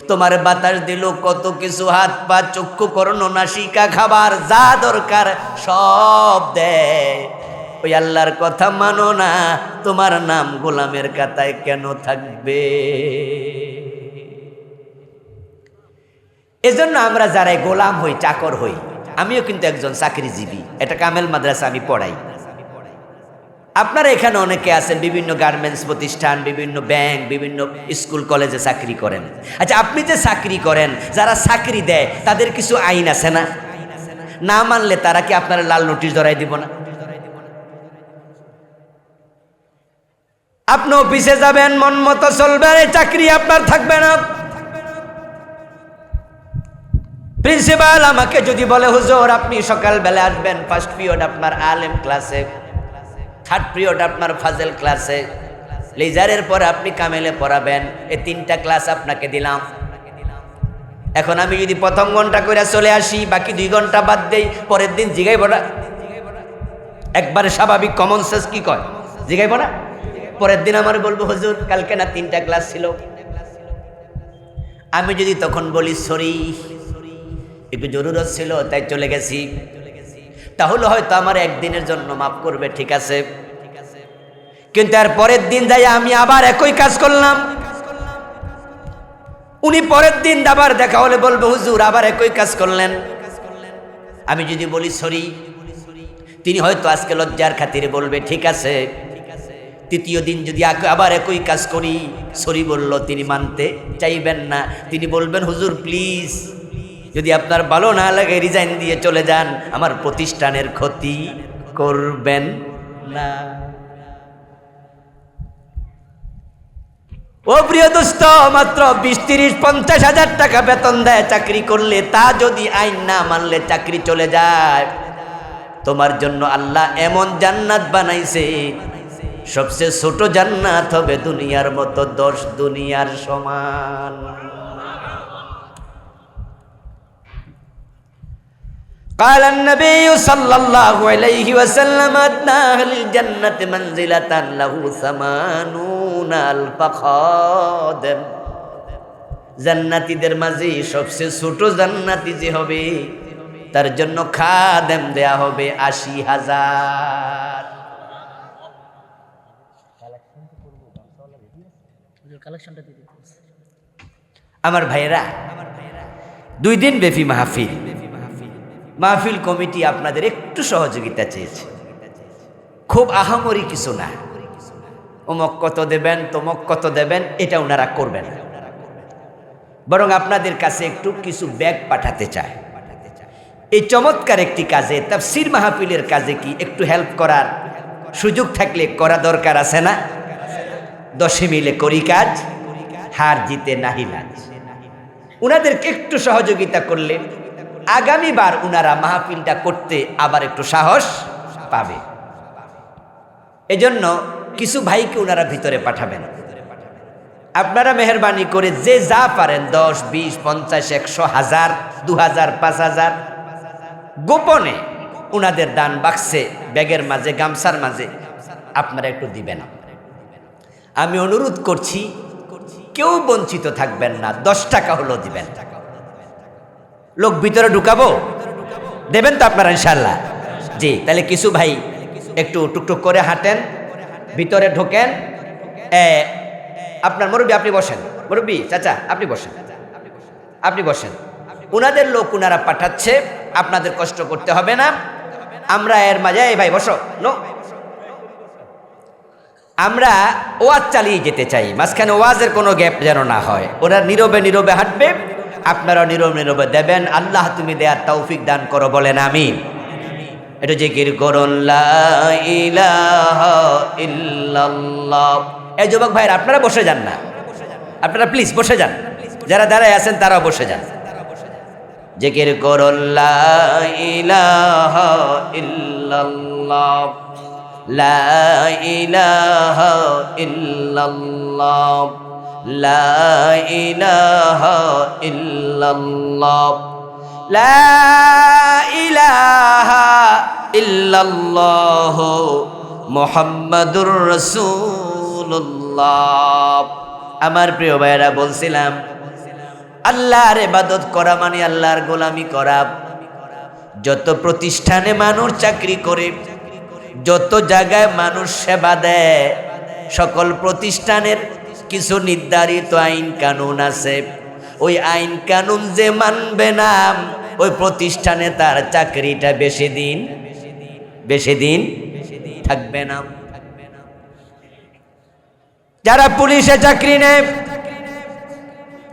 তোমার বাতাস দিল, কত কিছু, হাত পা, চক্ষু, কর্ণ, নাসিকা, খাবার, যা দরকার সব দেয়, ওই আল্লাহর কথা মানো না, তোমার নাম গোলামের খাতায় কেন থাকবে? এজন্য আমরা যারাই গোলাম হই, চাকর হই, আমিও কিন্তু একজন চাকরিজীবী। এটা কামেল মাদ্রাসা আমি পড়াই। আপনারা এখানে অনেকে আছেন বিভিন্ন গার্মেন্টস প্রতিষ্ঠান, বিভিন্ন ব্যাংক, বিভিন্ন স্কুল কলেজে চাকরি করেন। আচ্ছা, আপনি যে চাকরি করেন, যারা চাকরি দেয় তাদের কিছু আইন আছে না? না মানলে তারা কি আপনারা লাল নোটিশ ধরাই দিব না? আপনি অফিসে যাবেন, মন মতো চলবেন, এই চাকরি আপনার থাকবে না। প্রিন্সিপাল আমাকে যদি বলে, হুজুর আপনি সকালবেলা আসবেন, ফার্স্ট পিরিয়ড আপনার আলেম ক্লাসে, থার্ড পিরিয়ড আপনার ফাজেল ক্লাসে, লেজারের পর আপনি কামেলে পড়াবেন, এই 3টা ক্লাস আপনাকে দিলাম। এখন আমি যদি প্রথম ঘন্টা করে চলে আসি, বাকি 2 ঘন্টা বাদ দেই, পরের দিন জিগাইব না? একবারে স্বাভাবিক কমন সেন্স কি কয়? জিগাইব না? পরের দিন আমার বলবো, হুজুর কালকে না 3টা ক্লাস ছিল। আমি যদি তখন বলি সরি, একটু জরুরত ছিল তাই চলে গেছি, তাহলে হয়তো আমার একদিনের জন্য মাফ করবে, ঠিক আছে। কিন্তু আর পরের দিন যাই আমি আবার একই কাজ করলাম, উনি পরের দিন আবার দেখা হলে বলবে, হুজুর আবার একই কাজ করলেন। আমি যদি বলি সরি, তিনি হয়তো আজকে লজ্জার খাতিরে বলবে ঠিক আছে। তৃতীয় দিন যদি আবার একই কাজ করি, সরি বলল, তিনি মানতে চাইবেন না, তিনি বলবেন, হুজুর প্লিজ যদি আপনার ভালো না লাগে রিজাইন দিয়ে চলে যান, আমার প্রতিষ্ঠানের ক্ষতি করবেন না। ও প্রিয় দোস্ত, মাত্র 20, 30, 50 হাজার টাকা বেতন দেয় চাকরি করলে, তা যদি আইন না মানলে চাকরি চলে যায়, তোমার জন্য আল্লাহ এমন জান্নাত বানাইছে, সবচেয়ে ছোট জান্নাত হবে দুনিয়ার মতো 10 দুনিয়ার সমান। قال النبي صلى الله عليه وسلم أدنى أهل الجنة منزلة له 80 ألف خادم। জান্নাতীদের মাঝে সবচেয়ে ছোট জান্নাতি যে হবে, তার জন্য খাদেম দেয়া হবে 80,000। আমার ভাইয়েরা, 2 দিন ব্যাপী মাহফিল কমিটি আপনাদের একটু সহযোগিতা চেয়েছে। খুব আহামরি কিছু না, অমুক কত দেবেন, তমুক কত দেবেন, এটা ওনারা করবেন না। বরং আপনাদের কাছে একটু কিছু ব্যাগ পাঠাতে চায়। এই চমৎকার একটি কাজে, তাফসীর মাহফিলের কাজে কি একটু হেল্প করার সুযোগ থাকলে করা দরকার আছে না? 10 মিলে করি কাজ, হার জিতে নাহি লাজ। উনাদেরকে একটু সহযোগিতা করলে আগামীবার উনারা মাহফিলটা করতে আবার একটু সাহস পাবে। এজন্য কিছু ভাইকে উনারা ভিতরে পাঠাবেন। আপনারা মেহরবানি করে যে যা পারেন, 10, 20, 50, 100, 1000, 2000, 5000 গোপনে উনাদের দান বাক্সে, ব্যাগের মাঝে, গামছার মাঝে আপনারা একটু দিবেন। আমি অনুরোধ করছি, কেউ বঞ্চিত থাকবেন না, 10 টাকা হলো দিবেন। লোক ভিতরে ঢুকাবো, দেবেন তো আপনারা ইনশাল্লাহ? জি, তাহলে কিছু ভাই একটু টুকটুক করে হাঁটেন, ভিতরে ঢোকেন। আপনার মুরব্বী আপনি বসেন, মুরব্বী চাচা আপনি বসেন, আপনি বসেন। উনাদের লোক উনারা পাঠাচ্ছে, আপনাদের কষ্ট করতে হবে না। আমরা এর মাঝে, এই ভাই বসো, নো, আমরা ওয়াজ চালিয়ে যেতে চাই, মাঝখানে ওয়াজের কোনো গ্যাপ যেন না হয়। ওরা নীরবে নীরবে হাঁটবে, আপনারা নীরবে নীরবে দেবেন। আল্লাহ তুমি দেয়ার তৌফিক দান করো, বলেন আমিন। এটা জিকির করুন, লা ইলাহা ইল্লাল্লাহ। এই যুবক ভাইরা আপনারা বসে যান না, আপনারা প্লিজ বসে যান, যারা দাঁড়ায় আছেন তারাও বসে যান। জিকির করুন, লা ইলাহা ইল্লাল্লাহ, লা ইলাহা ইল্লাল্লাহ, লা ইলাহা ইল্লাল্লাহ, লা ইলাহা ইল্লাল্লাহ মুহাম্মাদুর রাসূলুল্লাহ। আমার প্রিয় ভাইরা, বলছিলাম আল্লাহর ইবাদত করা মানে আল্লাহর গোলামি করা। যত প্রতিষ্ঠানে মানুষ চাকরি করে, যত জায়গায় মানুষ সেবা দেয়, সকল প্রতিষ্ঠানের কিছু নির্ধারিত আইন কানুন আছে। ওই আইন কানুন যে মানবে না, ওই প্রতিষ্ঠানে তার চাকরিটা বেশি দিন থাকবে না। যারা পুলিশে চাকরি নেয়,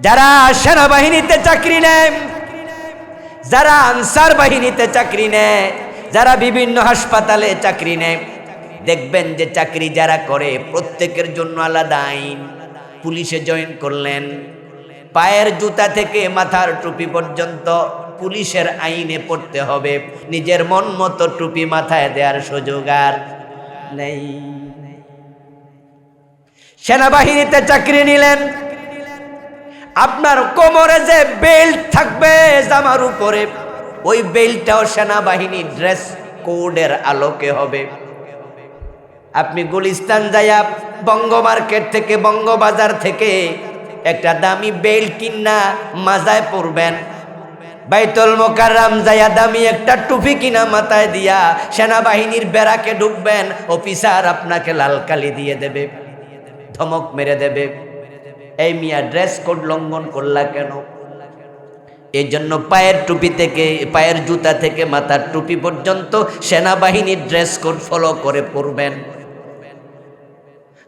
যারা সেনাবাহিনীতে চাকরি নেয়, যারা আনসার বাহিনীতে চাকরি নেয়, যারা বিভিন্ন হাসপাতালে চাকরি নেয়, দেখবেন যে চাকরি যারা করে প্রত্যেকের জন্য আলাদা আইন। পুলিশে জয়েন করলেন, পায়ের জুতা থেকে মাথার টুপি পর্যন্ত পুলিশের আইনে পড়তে হবে। নিজের মন মতো টুপি মাথায় দেওয়ার সুযোগ আর নেই। সেনাবাহিনীতে চাকরি নিলেন, আপনার কোমরে যে বেল্ট থাকবে জামার উপরে, ওই বেল্টটাও সেনাবাহিনী ড্রেস কোডের আলোকে হবে। আপনি গুলিস্তান যাইয়া বঙ্গ মার্কেট থেকে, বঙ্গ বাজার থেকে একটা দামি বেল্ট কিনা মাজায় পরবেন, বাইতুল মোকাররম যাইয়া দামি একটা টুপি কিনা মাথায় দিয়া সেনাবাহিনীর ব্যারাকে ঢুকবেন, অফিসার আপনাকে লাল কালি দিয়ে দেবে, ধমক মেরে দেবে, এই মিয়া ড্রেস কোড লঙ্ঘন করলা কেন? এই জন্য পায়ের টুপি থেকে, পায়ের জুতা থেকে মাথার টুপি পর্যন্ত সেনাবাহিনীর ড্রেস কোড ফলো করে পরবেন।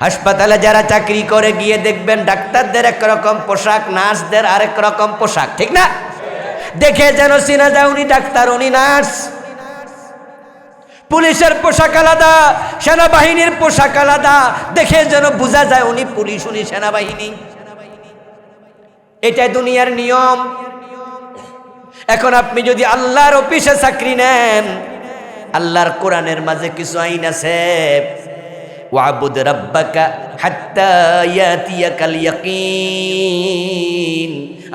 হাসপাতালে যারা চাকরি করে গিয়ে দেখবেন ডাক্তারদের একরকম পোশাক, নার্সদের আরেক রকম পোশাক, ঠিক না? দেখে যেন চিনা যায় উনি ডাক্তার, উনি নার্স। পুলিশের পোশাক আলাদা, সেনাবাহিনীর পোশাক আলাদা, দেখে যেন বোঝা যায় উনি পুলিশ, উনি সেনাবাহিনী। এটাই দুনিয়ার নিয়ম। এখন আপনি যদি আল্লাহর অফিসে চাকরি নেন, আল্লাহর কোরআনের মাঝে কিছু আইন আছে, ওয়াবুদ রাব্বাকা হাত্তা ইয়াতিয়াকাল ইয়াকিন।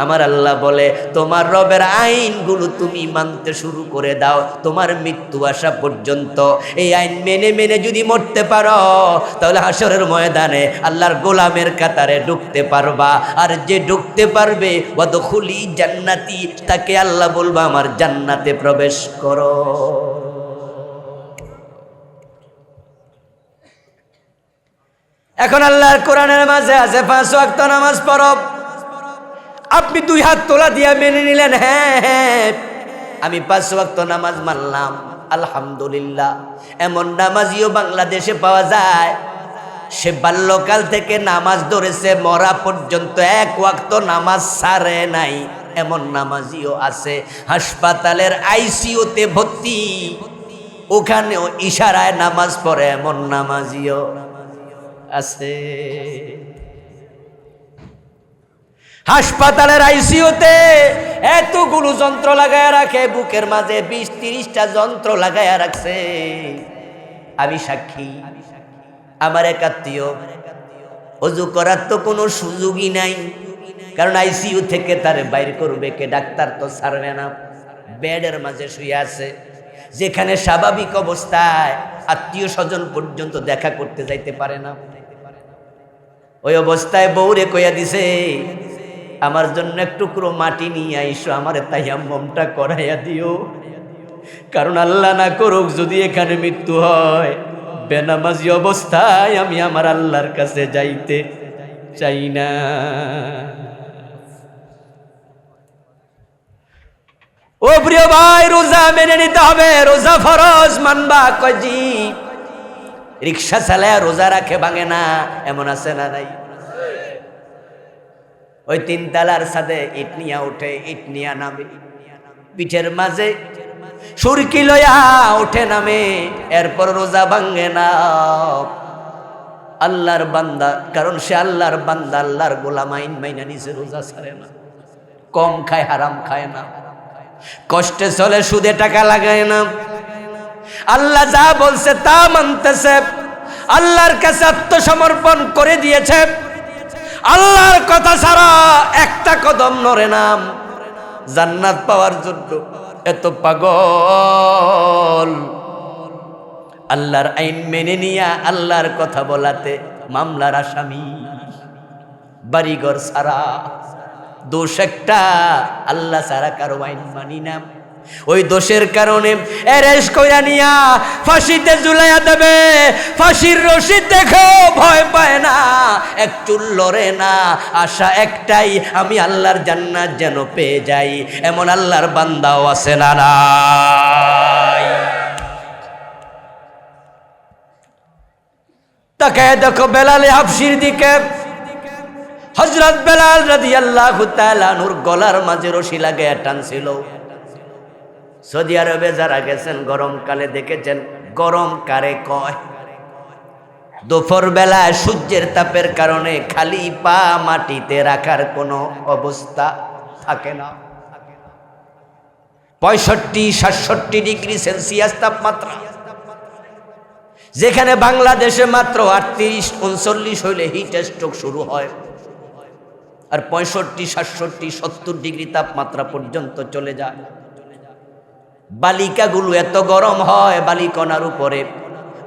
আমার আল্লাহ বলে তোমার রবের আইনগুলো তুমি মানতে শুরু করে দাও তোমার মৃত্যু আসা পর্যন্ত। এই আইন মেনে মেনে যদি মরতে পারো তাহলে হাসরের ময়দানে আল্লাহর গোলামের কাতারে ঢুকতে পারবা। আর যে ঢুকতে পারবে ওয়াদখুলি জান্নাতি, তাকে আল্লাহ বলবা আমার জান্নাতে প্রবেশ করো। এখন আল্লাহর কোরআনের মাঝে আছে 5 ওয়াক্ত নামাজ পড়ো। আপনি 2 হাত তোলা দিয়া মেনে নিলেন, হ্যাঁ হ্যাঁ আমি 5 ওয়াক্ত নামাজ মানলাম, আলহামদুলিল্লাহ। এমন নামাজিও বাংলাদেশে পাওয়া যায়, সে বাল্যকাল থেকে নামাজ ধরেছে, মরা পর্যন্ত 1 ওয়াক্ত নামাজ ছাড়ে নাই, এমন নামাজিও আছে। হাসপাতালের আইসিইউতে ভর্তি, ওখানেও ইশারায় নামাজ পড়ে এমন নামাজিও আছে। হাসপাতালের আইসিইউতে এতগুলো যন্ত্র লাগায় রাখে, বুকের মাঝে 20-30টা যন্ত্র লাগায় রাখছে। আমি সাক্ষী, আমার এক আত্মীয় ওযু করার তো কোনো সুযোগই নাই, কারণ আইসিইউ থেকে তারে বাইর করবে কে? ডাক্তার তো ছাড়বে না। বেডের মাঝে শুয়ে আছে, যেখানে স্বাভাবিক অবস্থায় আত্মীয় স্বজন পর্যন্ত দেখা করতে যাইতে পারে না। ওই অবস্থায় বউরে কইয়া দিছে, আমার জন্য এক টুকরো মাটি নিয়ে আইসো, আমার তায়াম্মুমটা করাইয়া দিও, কারণ আল্লাহ না করুক যদি এখানে মৃত্যু হয়, বেনামাজি অবস্থায় আমি আমার আল্লাহর কাছে যাইতে চাই না। ও প্রিয় ভাই, রোজা মেনে নিতে হবে, রোজা ফরজ মানবা। কজি রিক্সা চালায় রোজা রাখে, ভাঙে না, এমন আছে না নাই? ওই 3 তালার ছাদে ইট নিয়া উঠে, ইট নিয়া নামে, পিঠের মাঝে সুরকি লয়া উঠে নামে, এরপর রোজা ভাঙে না। আল্লাহর বান্দা, কারণ সে আল্লাহর বান্দা, আল্লাহর গোলাম, আইন মাইনা নিছে, রোজা ছাড়ে না, কম খায়, হারাম খায় না, কষ্টে চলে, সুদে টাকা লাগায় না, আল্লাহ যা বলছে তা মানতেছে, আল্লাহর কাছে আত্মসমর্পণ করে দিয়েছে, আল্লাহর কথা ছাড়া একটা কদম নড়ে না। জান্নাত পাওয়ার জন্য এত পাগল, আল্লাহর আইন মেনে নিয়া আল্লাহর কথা বলাতে মামলার আসামি, বাড়িঘর ছাড়া, দোষ একটা, আল্লাহ ছাড়া কারো আইন মানি না। ওই দোষের কারণে অ্যারেস্ট কইরা নিয়া ফাঁসিতে ঝুলাইয়া দেবে, ফাঁসির রশি দেখেও ভয় পায় না, এক চুল লড়ে না, আশা একটাই, আমি আল্লাহর জান্নাত যেন পেয়ে যাই। এমন আল্লাহর বান্দাও আছে না নাই? তা তাকায় দেখো বেলাল হাবশির দিকে। হযরত বেলাল রাদিয়াল্লাহু তাআলা আনহুর গলার মাঝে রশি লাগায়া টানছিল। সৌদি আরবে যারা গেছেন গরমকালে দেখেছেন গরম কারে কয়, দুপুর বেলায় সূর্যের তাপের কারণে খালি পা মাটিতে রাখার কোনো অবস্থা থাকে না। 65-67 ডিগ্রি সেলসিয়াস তাপমাত্রা, যেখানে বাংলাদেশে মাত্র 38-39 হইলে হিট স্ট্রোক শুরু হয়, আর 65-67-70 ডিগ্রি তাপমাত্রা পর্যন্ত চলে যায়। বালিকাগুলো এত গরম হয়, বালিকণার উপরে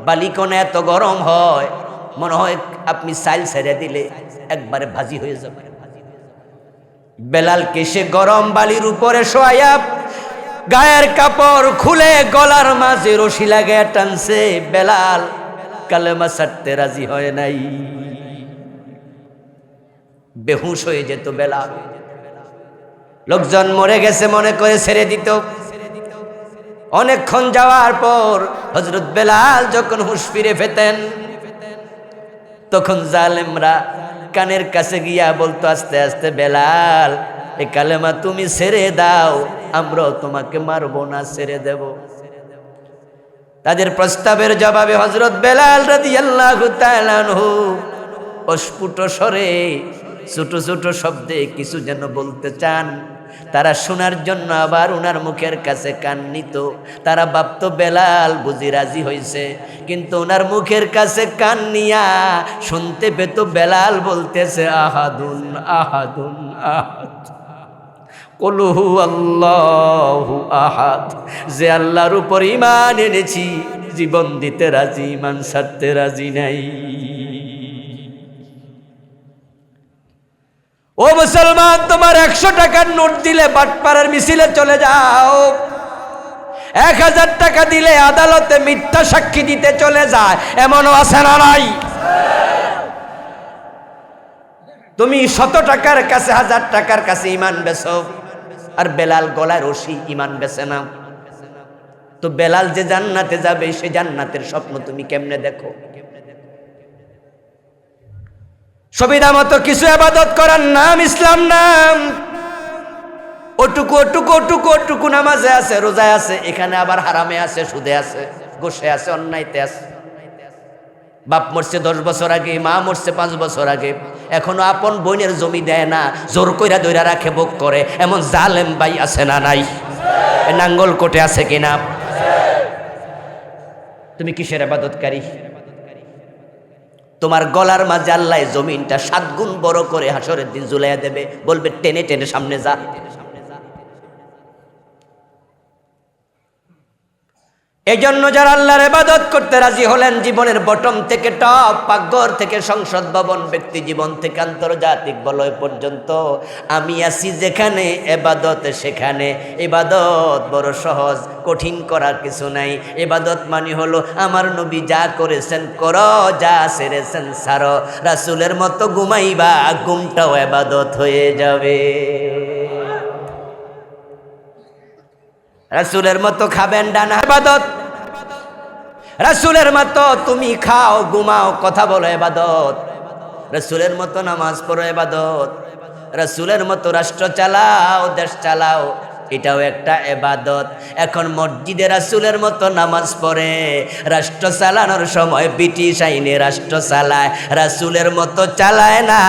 বালিকণা এত গরম হয়, মনে হয় আপনি সাইল ছেড়ে দিলে একবারে ভাজি হয়ে যাবে। বেলালকে সে গরম বালির উপরে শোয়ায়া গায়ের কাপড় খুলে গলার মাঝে রশি লাগায় টানছে। বেলাল কালেমা ছাড়তে রাজি হয় নাই, বেহুশ হয়ে যেত বেলাল। লোকজন মরে গেছে মনে করে ছেড়ে দিত। অনেকক্ষণ যাওয়ার পর হযরত বেলাল যখন হুঁশ ফিরে পেতেন, তখন জালেমরা কানের কাছে গিয়া বলতো আস্তে আস্তে, বেলাল এ কালেমা তুমি ছেড়ে দাও, আমরাও তোমাকে মারবো না, ছেড়ে দেব। তাদের প্রস্তাবের জবাবে হযরত বেলাল রাদিয়াল্লাহু তাআলা আনহু অস্ফুট স্বরে ছোট ছোট শব্দে কিছু যেন বলতে চান। তারা শোনার জন্য আবার উনার মুখের কাছে কান নিত। তারা ভাবতো বেলাল বুঝি রাজি হয়েছে, কিন্তু উনার মুখের কাছে কান নিয়া শুনতে পেত বেলাল বলতেছে আহাদুন আহাদুন আহাদ, কুল হু আল্লাহু আহাদ। যে আল্লাহর উপর ঈমান এনেছি, জীবন দিতে রাজি, ঈমান ছাড়তে রাজি নাই। ও মুসলমান, তোমার 100 টাকার নোট দিলে বাটপাড়ার মিছিলে চলে যাও, 1000 টাকা দিলে আদালতে মিথ্যা সাক্ষী দিতে চলে যায়, এমনও আছে না নাই? তুমি 100 টাকার কাছে 1000 টাকার কাছে ঈমান বেচো, আর বেলাল গলায় রশি, ঈমান বেচে না। তো বেলাল যে জান্নাতে যাবে, সে জান্নাতের স্বপ্ন তুমি কেমনে দেখো? সুবিধা মতো কিছু ইবাদত করার নাম ইসলাম নাম। ওটুকু ওটুকু ওটুকু ওটুকু নামাজে আছে, রোজায় আছে, এখানে আবার হারামে আছে, সুদে আছে, গোশে আছে, অন্যায়তে আছে। বাপ মরছে 10 বছর আগে, মা মরছে 5 বছর আগে, এখনো আপন বোনের জমি দেয় না, জোর কইরা দইরা রাখে, ভোগ করে, এমন জালেম ভাই আছে না নাই? নাঙ্গল কোটে আছে কিনা? তুমি কিসের ইবাদতকারী? তোমার গলার মাঝে আল্লাহ জমিনটা 7 গুণ বড় করে হাসরের দিন ঝুলাইয়া দেবে, বলবে টেনে টেনে সামনে যা। এই জন্য যারা আল্লাহর ইবাদত করতে রাজি হলেন, জীবনের বটম থেকে টপ, পাকঘর থেকে সংসদ ভবন, ব্যক্তি জীবন থেকে আন্তর্জাতিক বলয় পর্যন্ত, আমি আছি যেখানে ইবাদত সেখানে। ইবাদত বড় সহজ, কঠিন করার কিছু নাই। ইবাদত মানে হলো আমার নবী যা করেছেন করো, যা ছেড়েছেন ছাড়ো। রাসূলের মতো ঘুমাইবা, ঘুমটাও ইবাদত হয়ে যাবে। রাসূলের মতো খাবেন, ডানা ইবাদত। রাসূলের মতো তুমি খাও, ঘুমাও, কথা বলো, ইবাদত। রাসূলের মতো নামাজ পড়ো, ইবাদত। রাসূলের মতো রাষ্ট্র চালাও, দেশ চালাও, এটাও একটা ইবাদত। এখন মসজিদে রাসূলের মতো নামাজ পড়ে, রাষ্ট্র চালানোর সময় ব্রিটিশ আইনে রাষ্ট্র চালায়, রাসূলের মতো চালায় না,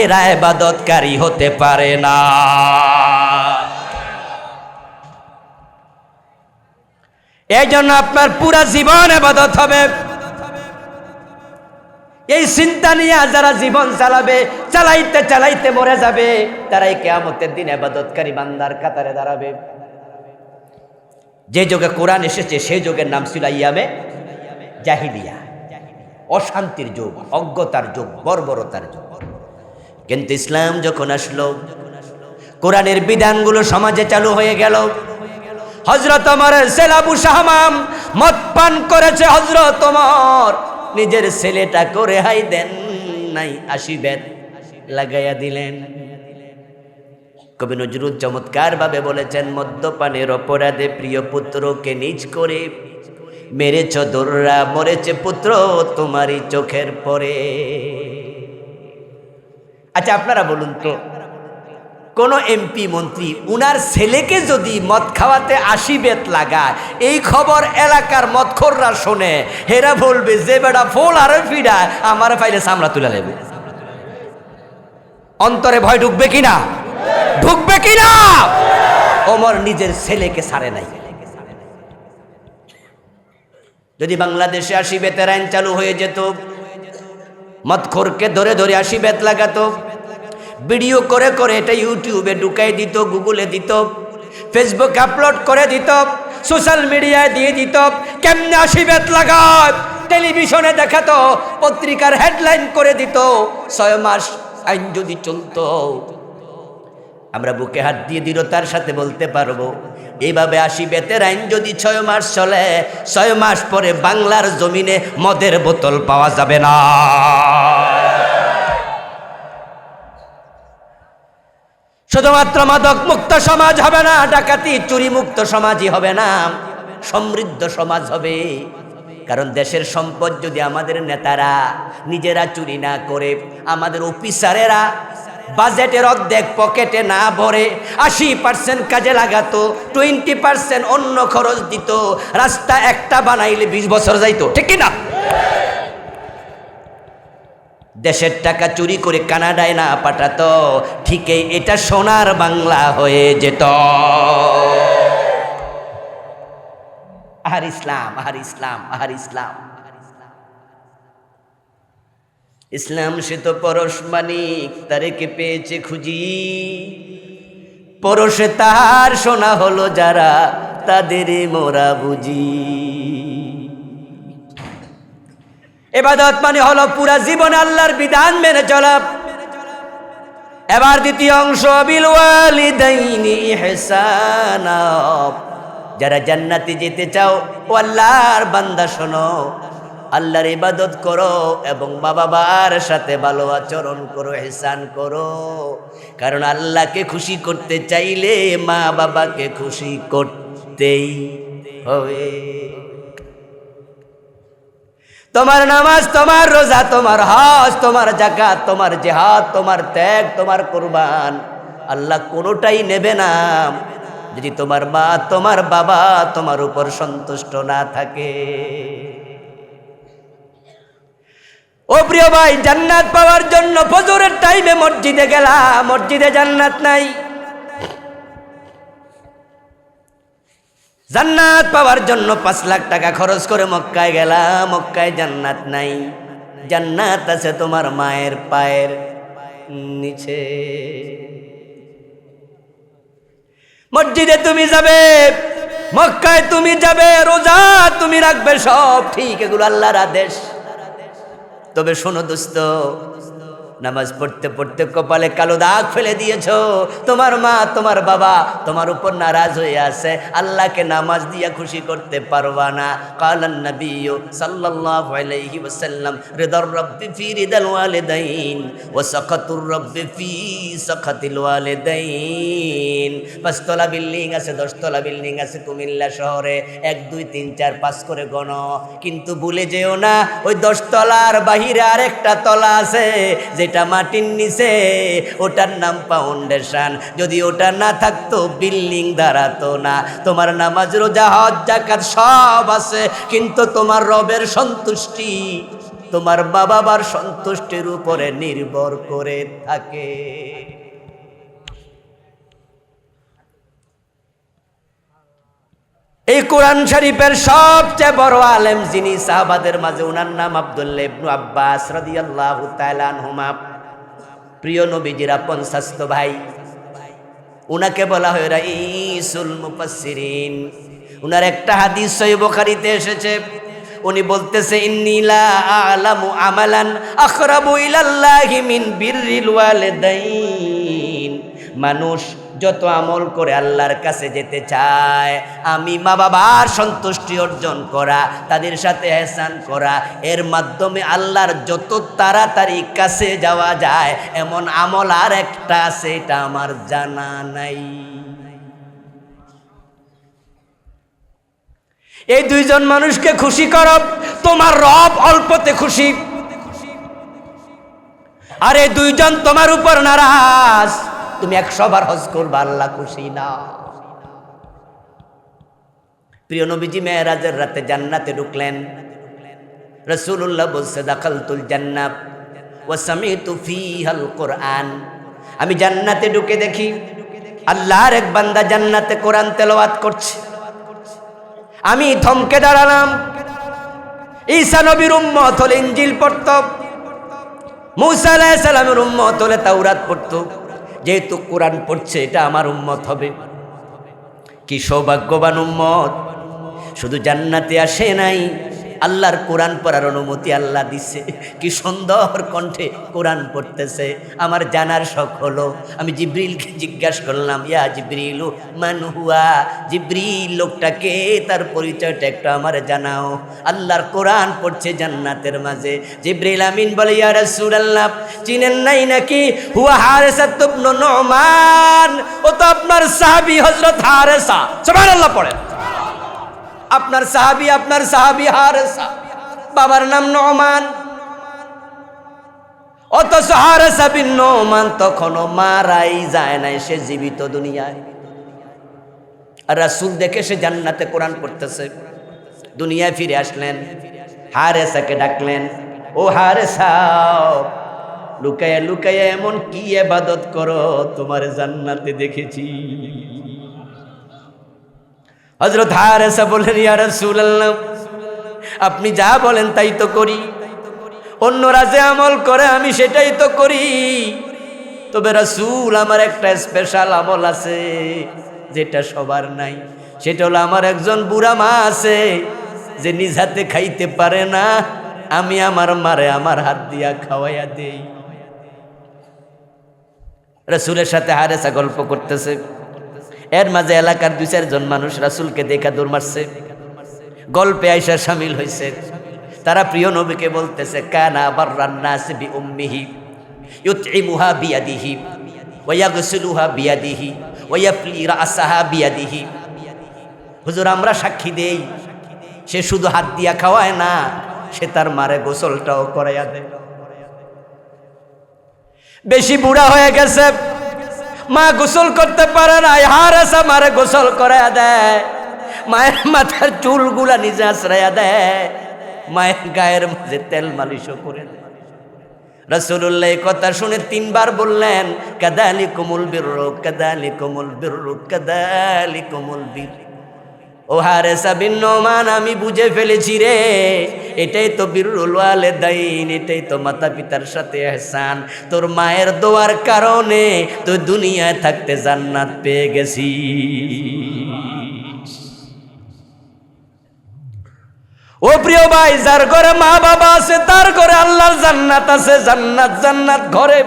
এরা ইবাদতকারী হতে পারে না। এই জন্য আপনার পুরা জীবন ইবাদত হবে। এই চিন্তা নিয়ে যারা জীবন চালাবে, চালাইতে চালাইতে মরে যাবে, তারাই কিয়ামতের দিন ইবাদতকারী বান্দার কাতারে দাঁড়াবে। যে যুগে কোরআন এসেছে সেই যুগের নাম ছিল আইয়ামে জাহিলিয়া, অশান্তির যুগ, অজ্ঞতার যুগ, বর্বরতার যুগ। কিন্তু ইসলাম যখন আসলো, কোরআনের বিধানগুলো সমাজে চালু হয়ে গেল। হযরত ওমরের ছেলে আবু শাহমাম মদ পান করেছে, হযরত ওমর নিজের ছেলেটা করে হাই দেন নাই, 80 বেত লাগাইয়া দিলেন। কবি নজরুল চমৎকার ভাবে বলেছেন, মদ্যপানের অপরাধে প্রিয় পুত্রকে নিজ করে মেরেছ দোররা, মরেছে পুত্র তোমারই চোখের পরে। আচ্ছা আপনারা বলুন তো, কোন এমপি মন্ত্রী উনার ছেলেকে যদি মদ খাওয়াতে 80 বেত লাগায়, এই খবর এলাকার মদখোররা শোনে, হেরা বলবে যে বেটা ফোল আরে ফিডায় আমার ফাইলে চামড়া তুলে নেবে। অন্তরে ভয় ঢুকবে কিনা? ঢুকবে কিনা? ওমর নিজের ছেলেকে ছাড়ে নাই। যদি বাংলাদেশে 80 বেতের আইন চালু হয়ে যেত, মদখোরকে ধরে ধরে 80 বেত লাগাতো, ভিডিও করে করে এটা ইউটিউবে ঢুকাই দিত, গুগলে দিত, ফেসবুক আপলোড করে দিত, সোশ্যাল মিডিয়ায় দিয়ে দিত, কেমনে 80 বেত লাগায় টেলিভিশনে দেখাতো, পত্রিকার হেডলাইন করে দিত। 6 মাস আইন যদি চলতো, আমরা বুকে হাত দিয়ে দৃঢ়তার সাথে বলতে পারবো, এইভাবে 80 বেতের আইন যদি 6 মাস চলে, 6 মাস পরে বাংলার জমিনে মদের বোতল পাওয়া যাবে না। শুধুমাত্র মাদক মুক্ত সমাজ হবে না, ডাকাতি চুরি মুক্ত সমাজই হবে না, সমৃদ্ধ সমাজ হবে। কারণ দেশের সম্পদ যদি আমাদের নেতারা নিজেরা চুরি না করে, আমাদের অফিসারেরা বাজেটের অর্ধেক পকেটে না ভরে 80% কাজে লাগাতো, 20% অন্য খরচ দিত, রাস্তা একটা বানাইলে 20 বছর যাইতো, ঠিক কিনা? দেশের টাকা চুরি করে কানাডায় না পাঠাতো, ঠিকই এটা সোনার বাংলা হয়ে যেত। আহার ইসলাম, আহার ইসলাম, আহার ইসলাম। ইসলাম সে তো পরশ মানিক, তারেকে পেয়েছে খুঁজি, পরশে তাহার সোনা হলো যারা, তাদেরই মোরা বুঝি। ইবাদত মানে হলো পুরা জীবন আল্লাহর বিধান মেনে চলা। এবার দ্বিতীয় অংশ, বিল ওয়ালিদাইনি ইহসানা। যারা জান্নাতে যেতে চাও, ও আল্লাহর বান্দা শোনো, আল্লাহর ইবাদত করো এবং মা বাবার সাথে ভালো আচরণ করো, ইহসান করো। কারণ আল্লাহকে খুশি করতে চাইলে মা বাবাকে খুশি করতেই হবে। তোমার নামাজ, তোমার রোজা, তোমার হজ, তোমার যাকাত, তোমার জিহাদ, তোমার ত্যাগ, তোমার কুরবান, আল্লাহ কোনোটাই নেবে না যদি তোমার মা তোমার বাবা তোমার উপর সন্তুষ্ট না থাকে। ও প্রিয় ভাই, জান্নাত পাওয়ার জন্য ফজরের টাইমে মসজিদে গেলাম, মসজিদে জান্নাত নাই। জান্নাত পাওয়ার জন্য 5 লাখ টাকা খরচ করে মক্কায় গেলাম, মক্কায় জান্নাত নাই। জান্নাত আছে তোমার মায়ের পায়ের নিচে। মসজিদে তুমি যাবে, মক্কায় তুমি যাবে, রোজা তুমি রাখবে, সব ঠিক, এগুলো আল্লাহর আদেশ। তবে শোনো দোস্ত, নামাজ পড়তে পড়তে কপালে কালো দাগ ফেলে দিয়েছো, তোমার মা তোমার বাবা তোমার উপর নারাজ হয়ে আছে, আল্লাহকে নামাজ দিয়া খুশি করতে পারবা না। কালান নবী সাল্লাল্লাহু আলাইহি ওয়াসাল্লাম, রিদার রাব্বি ফি রিদাল ওয়ালিদাইন ওয়া সাকাতুর রাব্বি ফি সাকাতিল ওয়ালিদাইন। 5 তলা বিল্ডিং আছে, 10 তলা বিল্ডিং আছে কুমিল্লা শহরে, 1 2 3 4 5 করে গণো, কিন্তু ভুলে যেও না ওই 10 তলার বাহিরে আরেকটা তলা আছে যেটা মাটির নিচে, ওটার নাম ফাউন্ডেশন। যদি ওটা না থাকতো বিল্ডিং দাঁড়াতো না। তোমার নামাজ রোজা হজ যাকাত সব আছে, কিন্তু তোমার রবের সন্তুষ্টি তোমার বাবার সন্তুষ্টির উপরে নির্ভর করে থাকে। এই কোরআন শরীফের সবচেয়ে বড় আলেম যিনি সাহাবাদের মাঝে, ওনার নাম আব্দুল্লাহ ইবনে আব্বাস রাদিয়াল্লাহু তাআলা আনহুমা। প্রিয় নবীজির আপন শাস্তো ভাই, উনাকে বলা হয় রাইসুল মুফাসসিরিন। উনার একটা হাদিস সহিহ বুখারীতে এসেছে, উনি বলতেছে, ইন্নী লা আ'লামু আমালান আকরাবু ইলাল্লাহি মিন বিররিল ওয়ালিদাইন। মানুষ যত আমল করে আল্লাহর কাছে যেতে চায়, আমি মা বাবার সন্তুষ্টি অর্জন করা, তাদের সাথে ইহসান করা, এর মাধ্যমে আল্লাহর যত তাড়াতাড়ি কাছে যাওয়া যায় এমন আমল আর একটা আছে, এটা আমার জানা নাই। এই দুইজন মানুষকে খুশি করো, তোমার রব অল্পতে খুশি। আর এই দুইজন তোমার উপর নারাজ, তুমি 100 বার হজ করবা, আল্লাহ খুশি না। প্রিয় নবীজি মেরাজের রাতে জান্নাতে ঢুকলেন। রাসূলুল্লাহ বলছে, দাখালতুল জান্নাত ওয়া সামিতু ফিহাল কুরআন। আমি জান্নাতে ঢুকে দেখি আল্লাহর এক বান্দা জান্নাতে কোরআন তেলাওয়াত করছে। আমি থমকে দাঁড়ালাম। ঈসা নবীর উম্মত হলে ইনজিল পড়ত, মূসা আলাইহিস সালামের উম্মত হলে তাওরাত পড়ত। যেহেতু কোরআন পড়ছে, এটা আমার উম্মত হবে। কি সৌভাগ্যবান উম্মত! শুধু জান্নাতে আসে নাই, আল্লাহর কোরআন পড়ার অনুমতি আল্লাহ দিছে। কি সুন্দর কণ্ঠে কোরআন পড়তেছে। আমার জানার শখ হলো, আমি জিব্রিলকে জিজ্ঞাসা করলাম, ইয়া জিব্রিলু মান হুয়া? জিব্রিল লোকটাকে, তার পরিচয়টা একটু আমার জানাও। আল্লাহর কোরআন পড়ছে জান্নাতের মাঝে। জিব্রিল আমিন বলে, ইয়া রাসূলুল্লাহ, চিনেন নাই নাকি? হুয়া হারেসা ইবনে নুমান, ও তো আপনার সাহাবী হযরত হারেসা। সুবহানাল্লাহ পড়েন। আপনার সাহাবী হারেসা, বাবার নাম নোমান। অথচ হারেসা বিন নোমান তখনও মারাই যায় নাই, সে জীবিত দুনিয়ায়। আর রাসূল দেখে সে জান্নাতে কোরআন পড়তেছে। দুনিয়ায় ফিরে আসলেন, হারেসাকে ডাকলেন, ও হারেসা, লুকায়ে লুকায়ে এমন কি ইবাদত করো, তোমার জান্নাতে দেখেছি। হযরত হারেসা বললেন, ইয়া রাসূলুল্লাহ, আপনি যা বলেন তাই তো করি। অন্যরা যে আমল করে আমি সেটাই তো করি। তবে রাসূল, আমার একটা স্পেশাল আমল আছে যেটা সবার নাই। সেটা হলো, আমার একজন বুড়া মা আছে যে নিজ হাতে খাইতে পারে না, আমি আমার মারে আমার হাত দিয়া খাওয়াইয়া দেই। রাসূলের সাথে হারেসা গল্প করতেছে। এর মাঝে এলাকার 2-4 জন মানুষ রাসূলকে দেখা দৌড় মারছে, গল্পে আইসা শামিল হয়েছে। তারা প্রিয় নবীকে বলতেছে, কানা বাররান নাস বি উম্মিহি ইউতইমুহা বিয়াদিহি ওয়া ইয়াগসিলুহা বিয়াদিহি ওয়া ইয়াফলি রাসাহা বিয়াদিহি। হুজুর, আমরা সাক্ষী দেই, সে শুধু হাত দিয়া খাওয়ায় না, সে তার মারে গোসলটাও করাইয়া দেয়। বেশি বুড়া হয়ে গেছে, মা গোসল করতে পারে না, হারেসা মারে গোসল করাইয়া দেয়। মায়ের মাথার চুলগুলা নিজে আশ্রয়া দেয়, মায়ের গায়ের মাঝে তেল মালিশও করে দেয়। রাসূলুল্লাহ এই কথা শুনে 3 বার বললেন, কাযালিকুমুল বিররু কাযালিকুমুল বিররু কাযালিকুমুল বির। ও হারেসা বিন নোমান, আমি বুঝে ফেলেছি রে, এটাই তো বিররুল ওয়ালিদাইন, এটাই তো মাতা পিতার সাথে ইহসান। তোর মায়ের দোয়ার কারণে তুই দুনিয়ায় থাকতে জান্নাত পেয়ে গেছিস। ও প্রিয় ভাই, যার ঘরে মা বাবা আছে তার ঘরে আল্লাহর জান্নাত আছে। জান্নাত জান্নাত ঘরে।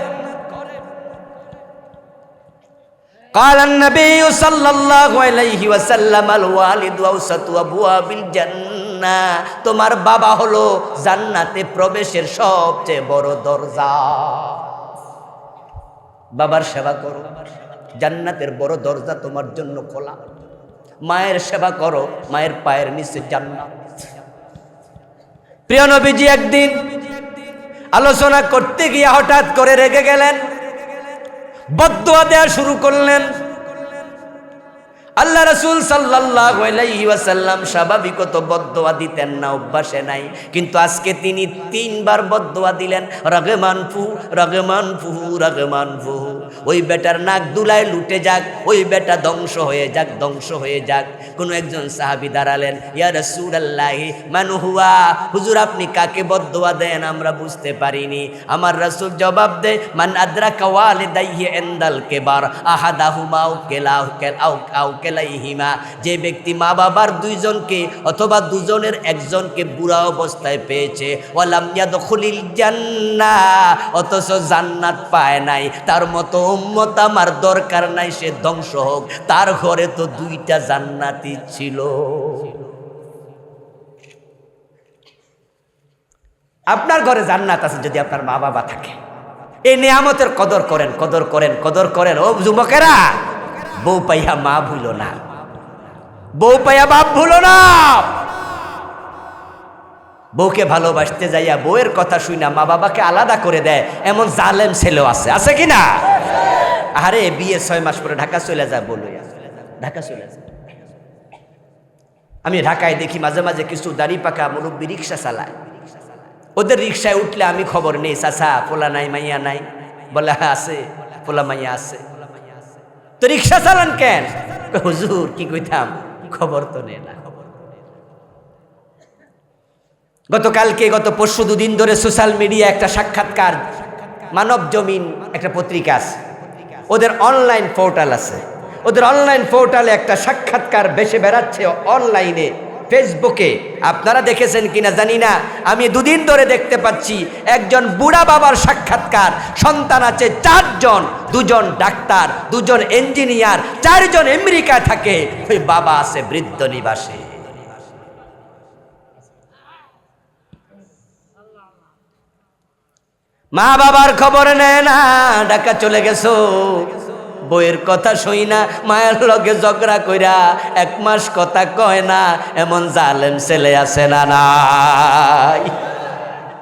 قال النبي صلى الله عليه وسلم الوالد اوسط ابواب الجنه। তোমার বাবা হলো জান্নাতে প্রবেশের সবচেয়ে বড় দরজা। বাবার সেবা করো, জান্নাতের বড় দরজা তোমার জন্য খোলা। মায়ের সেবা করো, মায়ের পায়ের নিচে জান্নাত। প্রিয় নবীজি একদিন আলোচনা করতে গিয়ে হঠাৎ করে রেগে গেলেন, বদদুয়া দেয়া শুরু করলেন। আল্লাহ রাসূল সাল্লাল্লাহু আলাইহি ওয়াসাল্লাম স্বাভাবিকত বদদুয়া দিতেন না, অভ্যাসে নাই, কিন্তু আজকে তিনি 3 বার বদদুয়া দিলেন। রাগমান ফু রাগমান ফু রাগমান ফু। ওই বেটার নাক দুলায় লুটে যাক, ওই বেটা ধ্বংস হয়ে যাক, ধ্বংস হয়ে যাক। কোন একজন সাহাবী দাঁড়ালেন, ইয়া রাসূলুল্লাহ মান হুয়া? হুজুর, আপনি কাকে বদদুয়া দেন আমরা বুঝতে পারিনি। আমার রাসূল জবাব দেয়, মান আদরাকা ওয়ালিদাইহি ইনদাল কিবার আহাদাহুমা আও কেলাইহিমা। যে ব্যক্তি মা বাবার 2 জনকে অথবা 2 জনের একজনকে বুড়া অবস্থায় পেয়েছে, ওয়ালাম ইয়াদখুলিল জান্নাহ, অথচ জান্নাত পায় নাই, তার মতো উম্মত আমার দরকার নাই, সে ধ্বংস হোক। তার ঘরে তো 2টা জান্নাতি ছিল। আপনার ঘরে জান্নাত আছে যদি আপনার মা বাবা থাকে। এই নিয়ামতের কদর করেন, কদর করেন, কদর করেন। ও যুবকেরা, বউ পাইয়া মা ভুলো না, বউ পাইয়া বাপ ভুলো না। বউকে ভালোবাসতে যাইয়া বউয়ের কথা শুই না মা বাবাকে আলাদা করে দেয়, এমন জালেম ছেলেও আছে কি না? আরে বিয়ে 6 মাস পরে ঢাকা চলে যায়, বলো ঢাকা চলে যায়। আমি ঢাকায় দেখি মাঝে মাঝে কিছু দাড়ি পাকা মুরব্বী রিক্সা চালায়। ওদের রিক্সায় উঠলে আমি খবর নেই, চাচা পোলা নাই মাইয়া নাই? বলে হ্যাঁ আছে, পোলা মাইয়া আছে। তো রিক্সা চালান কেন? হুজুর কি কইতাম, খবর তো নেই না। গত পরশু 2 দিন ধরে সোশ্যাল মিডিয়া একটা সাক্ষাৎকার, মানব জমিন একটা পত্রিকা আছে, ওদের অনলাইন পোর্টাল আছে, ওদের অনলাইন পোর্টালে একটা সাক্ষাৎকার বেশি বেড়াচ্ছে অনলাইনে, ফেসবুকে। আপনারা দেখেছেন কিনা জানি না, আমি 2 দিন ধরে দেখতে পাচ্ছি একজন বুড়া বাবার সাক্ষাৎকার। সন্তান আছে 4 জন, 2 জন ডাক্তার, 2 জন ইঞ্জিনিয়ার, 4 জন আমেরিকায় থাকে, ওই বাবা আছে বৃদ্ধ নিবাসে। মা বাবার খবর নেয় না, ঢাকা চলে গেছো, বইয়ের কথা শুই না, মায়ের লগে ঝগড়া কইরা 1 মাস কথা কয় না, এমন জালেম ছেলে আছে না নাই?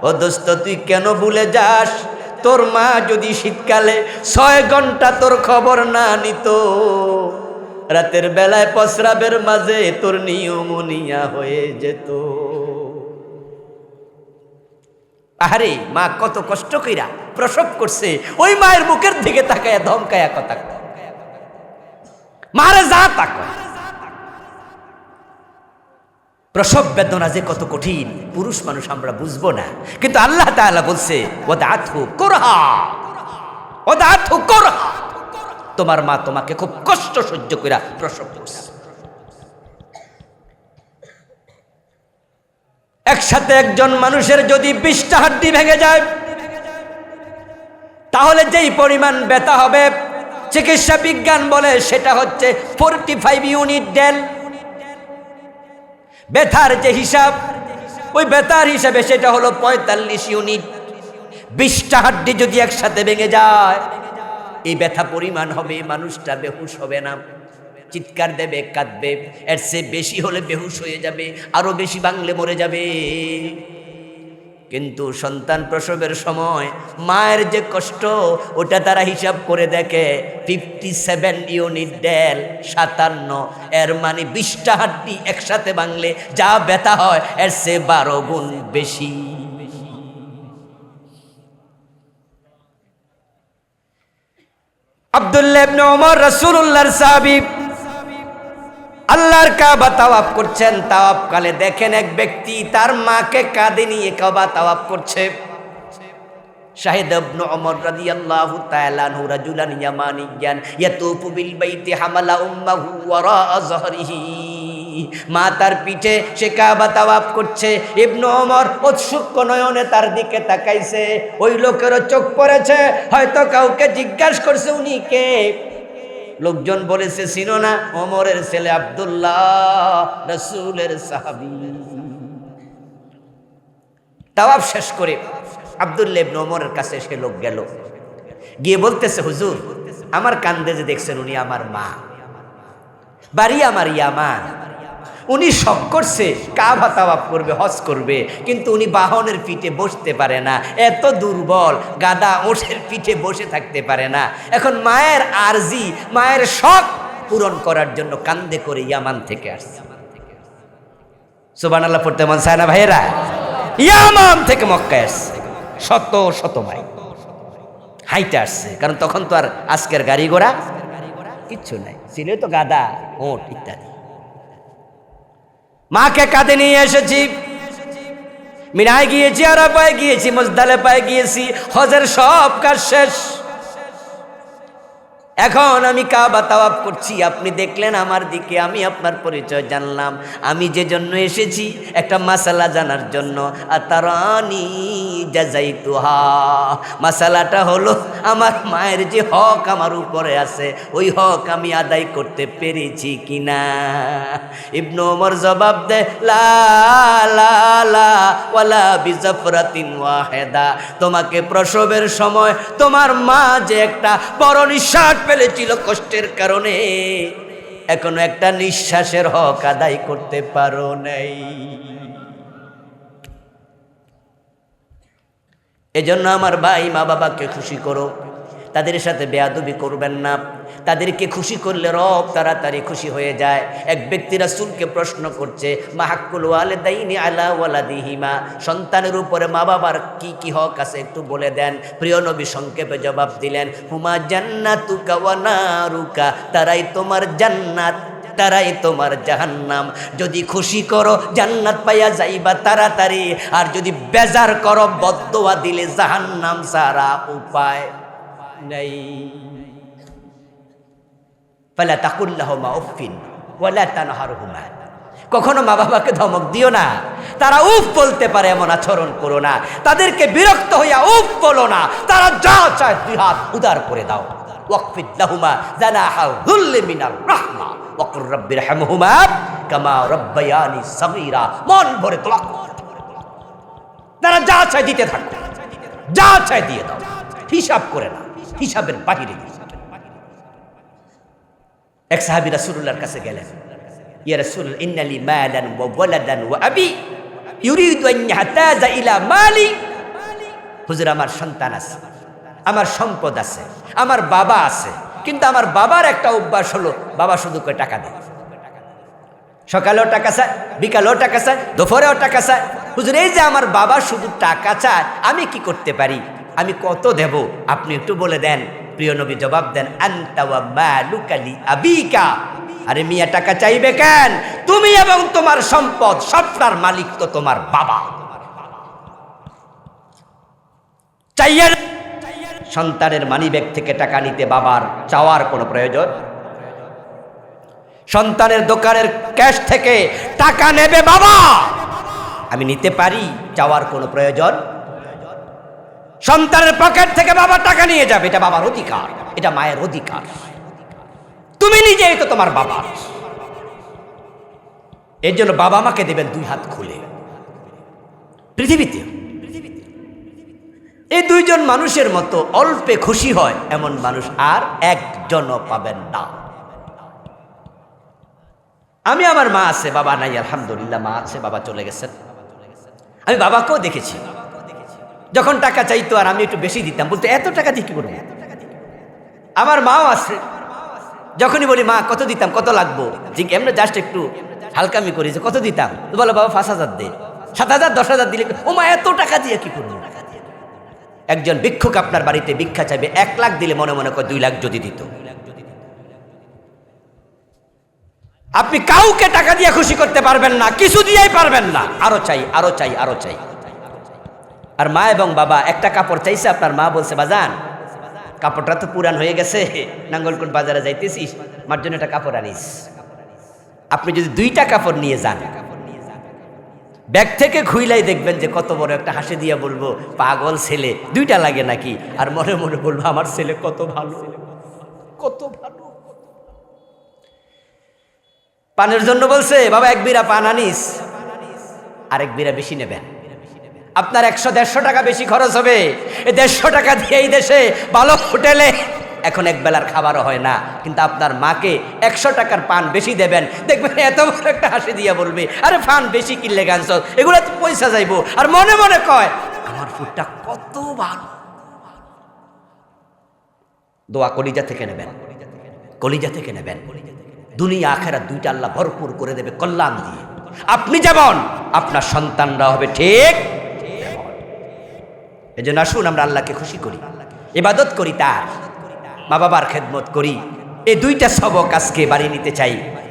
ও দোস্ত তুই কেন ভুলে যাস, তোর মা যদি শীতকালে 6 ঘন্টা তোর খবর না নিত, রাতের বেলায় প্রস্রাবের মাঝে তোর নিউমোনিয়া হয়ে যেত। আরে মা কত কষ্ট কইরা প্রসব করছে, ওই মায়ের মুখের দিকে তাকায়া ধমকায়া কথা মারে যা তাকায়। প্রসব বেদনা যে কত কঠিন পুরুষ মানুষ আমরা বুঝবো না, কিন্তু আল্লাহ তাআলা বলছে ওয়াদাতহু কুরহা, ওয়াদাতহু কুরহা, তোমার মা তোমাকে খুব কষ্ট সহ্য কইরা প্রসব করছে। একসাথে একজন মানুষের যদি 20টা হাড্ডি ভেঙে যায়, তাহলে যেই পরিমাণ ব্যথা হবে চিকিৎসা বিজ্ঞান বলে সেটা হচ্ছে 45 ইউনিট ডেল। ব্যথার যে হিসাব, ওই ব্যথার হিসাবে সেটা হলো 45 ইউনিট। 20টা হাড্ডি যদি একসাথে ভেঙে যায়, এই ব্যথা পরিমাণ হবে, মানুষটা বেহুশ হবে না, চিৎকার দেবে, কাঁদবে, এর চেয়ে বেশি হলে বেহুশ হয়ে যাবে, আরো বেশি ভাঙলে মরে যাবে। কিন্তু সন্তান প্রসবের সময় মায়ের যে কষ্ট, ওটা তারা হিসাব করে দেখে 57 ইউনিট ডেল, 57। এর মানে 20টা হাড্ডি একসাথে ভাঙলে যা ব্যথা হয় এর চেয়ে 12 গুণ বেশি। আব্দুল্লাহ ইবনে ওমর রাসূলুল্লাহর সাহাবী, আল্লাহর কাবা তাওয়াফ করছেন। তাওয়াফ কালে দেখেন এক ব্যক্তি তার মাকে কাঁধে নিয়ে কাবা তাওয়াফ করছে। শাহিদ ইবনে ওমর রাদিয়াল্লাহু তাআলা আনহু রাজুলান ইয়ামানিয়ান ইয়াতুফু বিল বাইতি হামালা উম্মাহু ওয়ারা যহরিহি, মা তার পিঠে সে কাবা তাওয়াফ করছে। ইবনে ওমর উৎসুক নয়নে তার দিকে তাকাইছে, ওই লোকেরও চোখ পড়েছে, হয়তো কাউকে জিজ্ঞাসা করছে উনি কে। লোকজন বলেছে চিনো না, ওমরের ছেলে আব্দুল্লাহ, রাসূলের সাহাবী। তাওয়াফ শেষ করে আব্দুল্লাহ ইবনে ওমরের কাছে সে লোক গেল, গিয়ে বলতেছে হুজুর আমার কান্দে যে দেখছেন উনি আমার মা, বাড়ি আমার ইয়ামান, উনি শখ করছে কাবা তাওয়াফ করবে, হজ করবে, কিন্তু উনি বাহনের পিঠে বসতে পারে না, এত দুর্বল, গাদা ওঠের পিঠে বসে থাকতে পারে না। এখন মায়ের আরজি, মায়ের শখ পূরণ করার জন্য কান্দে করে ইয়ামান থেকে আসছে। সুবহানাল্লাহ পড়তে মন চায় না ভাইয়েরা? ইয়ামান থেকে মক্কায় আসছে, শত শত মাইল হাইটে আসছে, কারণ তখন তো আর আজকের গাড়ি ঘোড়া কিচ্ছু নাই, ছিল তো গাদা ওট ইত্যাদি। মাকে কাঁধে নিয়ে এসেছি, মিনায় গিয়েছি, আরাফায় গিয়েছি, মুজদালিফায় গিয়েছি, হজের সব কাজ শেষ। এখন আমি কাবা তাওয়াফ করছি, আপনি দেখলেন আমার দিকে, আমি আপনার পরিচয় জানলাম। আমি যে জন্য এসেছি একটা মাসালা জানার জন্য, আতারানি জাযাইতুহা, মাসালাটা হলো আমার মায়ের যে হক আমার উপরে আছে, ওই হক আমি আদায় করতে পেরেছি কিনা। ইবনে ওমর জবাব দে, লা লা লা ওয়ালা বিজাফরাতিন ওয়াহিদা, তোমাকে প্রসবের সময় তোমার মা যে একটা বড় নিঃশ্বাস ফেলেছিল কষ্টের কারণে, এখনো একটা নিঃশ্বাসের হক আদায় করতে পারো নাই। এজন্য আমার ভাই, মা বাবাকে খুশি করো, তাদের সাথে বেয়াদবি করবেন না। তাদেরকে খুশি করলে রব তাড়াতাড়ি খুশি হয়ে যায়। এক ব্যক্তি রাসূলকে প্রশ্ন করছে, মা হাক্কুল ওয়ালিদাইনি আলা ওয়ালাদিহিমা, সন্তানের উপরে মা বাবার কি কি হক আছে একটু বলে দেন। প্রিয় নবী সংক্ষেপে জবাব দিলেন, হুমা জান্নাতুকা ওয়া নারুকা, তারাই তোমার জান্নাত, তারাই তোমার জাহান্নাম। যদি খুশি করো জান্নাত পাইয়া যাইবা তাড়াতাড়ি, আর যদি বেজার করো বদদোয়া দিলে জাহান্নাম ছাড়া উপায় নাই। ফালা তাকুল লাহুমা উফিন ওয়ালা তানহারহুমা, কখনো মা বাবাকে ধমক দিও না, তারা উফ বলতে পারে এমন আচরণ করো না। তাদেরকে বিরক্ত হইয়া উফ বলো না, তারা যা চায় দুই হাত উদার করে দাও। ওয়াকফিদ লাহুমা জানাহা যুল্লি মিনার রাহমা ওয়াকুর রাব্বিরহামহুমা কামা রাব্বায়ানি সগীরা, মন ভরে দোয়া কর। তারা যা চায় দিতে থাকো, যা চায় দিয়ে দাও, হিসাব করে না, হিসাবের বাহিরে। এক সাহাবী রাসূলুল্লাহর কাছে গেলেন, ইয়া রাসূল ইন্নালি মালান ওয়া ওয়ালাদান ওয়া আবি ইউরিদু আন ইয়াহতাজা ইলা মালি। হুজুর, আমার সন্তান আছে, আমার সম্পদ আছে, আমার বাবা আছে, কিন্তু আমার বাবার একটা অভ্যাস হলো, বাবা শুধু করে টাকা দেয়। সকালেও টাকা চায়, বিকালেও টাকা চায়, দুপুরেও টাকা চায়। হুজুর, এই যে আমার বাবা শুধু টাকা চায়, আমি কি করতে পারি? আমি কত দেব? আপনি একটু বলে দেন। প্রিয় নবী জবাব দেন, আনতা ওয়া মালুকা লি আবিকা। আরে মিয়া, টাকা চাইবে কেন? তুমি এবং তোমার সম্পদ সবটার মালিক তো তোমার বাবা। চাইয়া সন্তানের মানিব্যাগ থেকে টাকা নিতে বাবার চাওয়ার কোনো প্রয়োজন? সন্তানের দোকানের ক্যাশ থেকে টাকা নেবে বাবা, আমি নিতে পারি, চাওয়ার কোনো প্রয়োজন? সন্তানের পকেট থেকে বাবা টাকা নিয়ে যাবে, এটা বাবার অধিকার, এটা মায়ের অধিকার। তুমি নিজেই তো তোমার বাবা। এর জন্য বাবা মাকে দেবেন দুই হাত খুলে। পৃথিবীতে এই দুইজন মানুষের মতো অল্পে খুশি হয় এমন মানুষ আর একজনও পাবেন না। আমি, আমার মা আছে, বাবা নাই, আলহামদুলিল্লাহ মা আছে, বাবা চলে গেছেন। আমি বাবাকেও দেখেছি, যখন টাকা চাইতো আর আমি একটু বেশি দিতাম, বলতে এত টাকা দিয়ে কি করবো। আমার মাও আছে, যখনই বলি মা কত দিতাম, কত লাগবো, যে এমনি জাস্ট একটু হালকামি করি যে কত দিতাম, বলো বাবা 5,000 দে, 7,000, 10,000 দিলে, ও মা এত টাকা দিয়ে কি করবো। একজন ভিক্ষুক আপনার বাড়িতে ভিক্ষা চাইবে, 1 লাখ দিলে মনে মনে করে 2 লাখ যদি দিত। আপনি কাউকে টাকা দিয়ে খুশি করতে পারবেন না, কিছু দিয়েই পারবেন না, আরো চাই, আরো চাই, আরো চাই। আর মা এবং বাবা একটা কাপড় চাইছে, আপনার মা বলছে বাজান কাপড়টা তো পুরান হয়ে গেছে, নাঙ্গলকোট বাজারে যাইতেছিস, মার জন্য একটা কাপড় আনিস। আপনি যদি 2টা কাপড় নিয়ে যান, ব্যাগ থেকে খুইলাই দেখবেন যে কত বড় একটা হাসি দিয়ে বলবো, পাগল ছেলে, 2টা লাগে নাকি? আর মনে মনে বলবো আমার ছেলে কত ভালো, কত ভালো। পানের জন্য বলছে বাবা 1 বিড়া পান আনিস, আরেক বিড়া বেশি নেবেন। আপনার 100-150 টাকা বেশি খরচ হবে। এই 150 টাকা দিয়ে এই দেশে ভালো হোটেলে এখন এক বেলার খাবারও হয় না, কিন্তু আপনার মাকে 100 টাকার পান বেশি দেবেন, দেখবেন এত বড় একটা হাসি দিয়া বলবে, আরে পান বেশি কিনলে গাছ, এগুলো তো পয়সা যাইবো। আর মনে মনে কয় আমার ফুডটা কত ভালো। দোয়া কলিজা থেকে নেবেন, কলিজা থেকে নেবেন। দুনিয়া আখেরাত 2টা আল্লাহ ভরপুর করে দেবে কল্যাণ দিয়ে। আপনি যেমন, আপনার সন্তানরা হবে ঠিক। এই জন্য আসুন আমরা আল্লাহকে খুশি করি, ইবাদত করি, তার মা বাবার খেদমত করি। এই 2টা সবক আজকে বাড়ি নিতে চাই।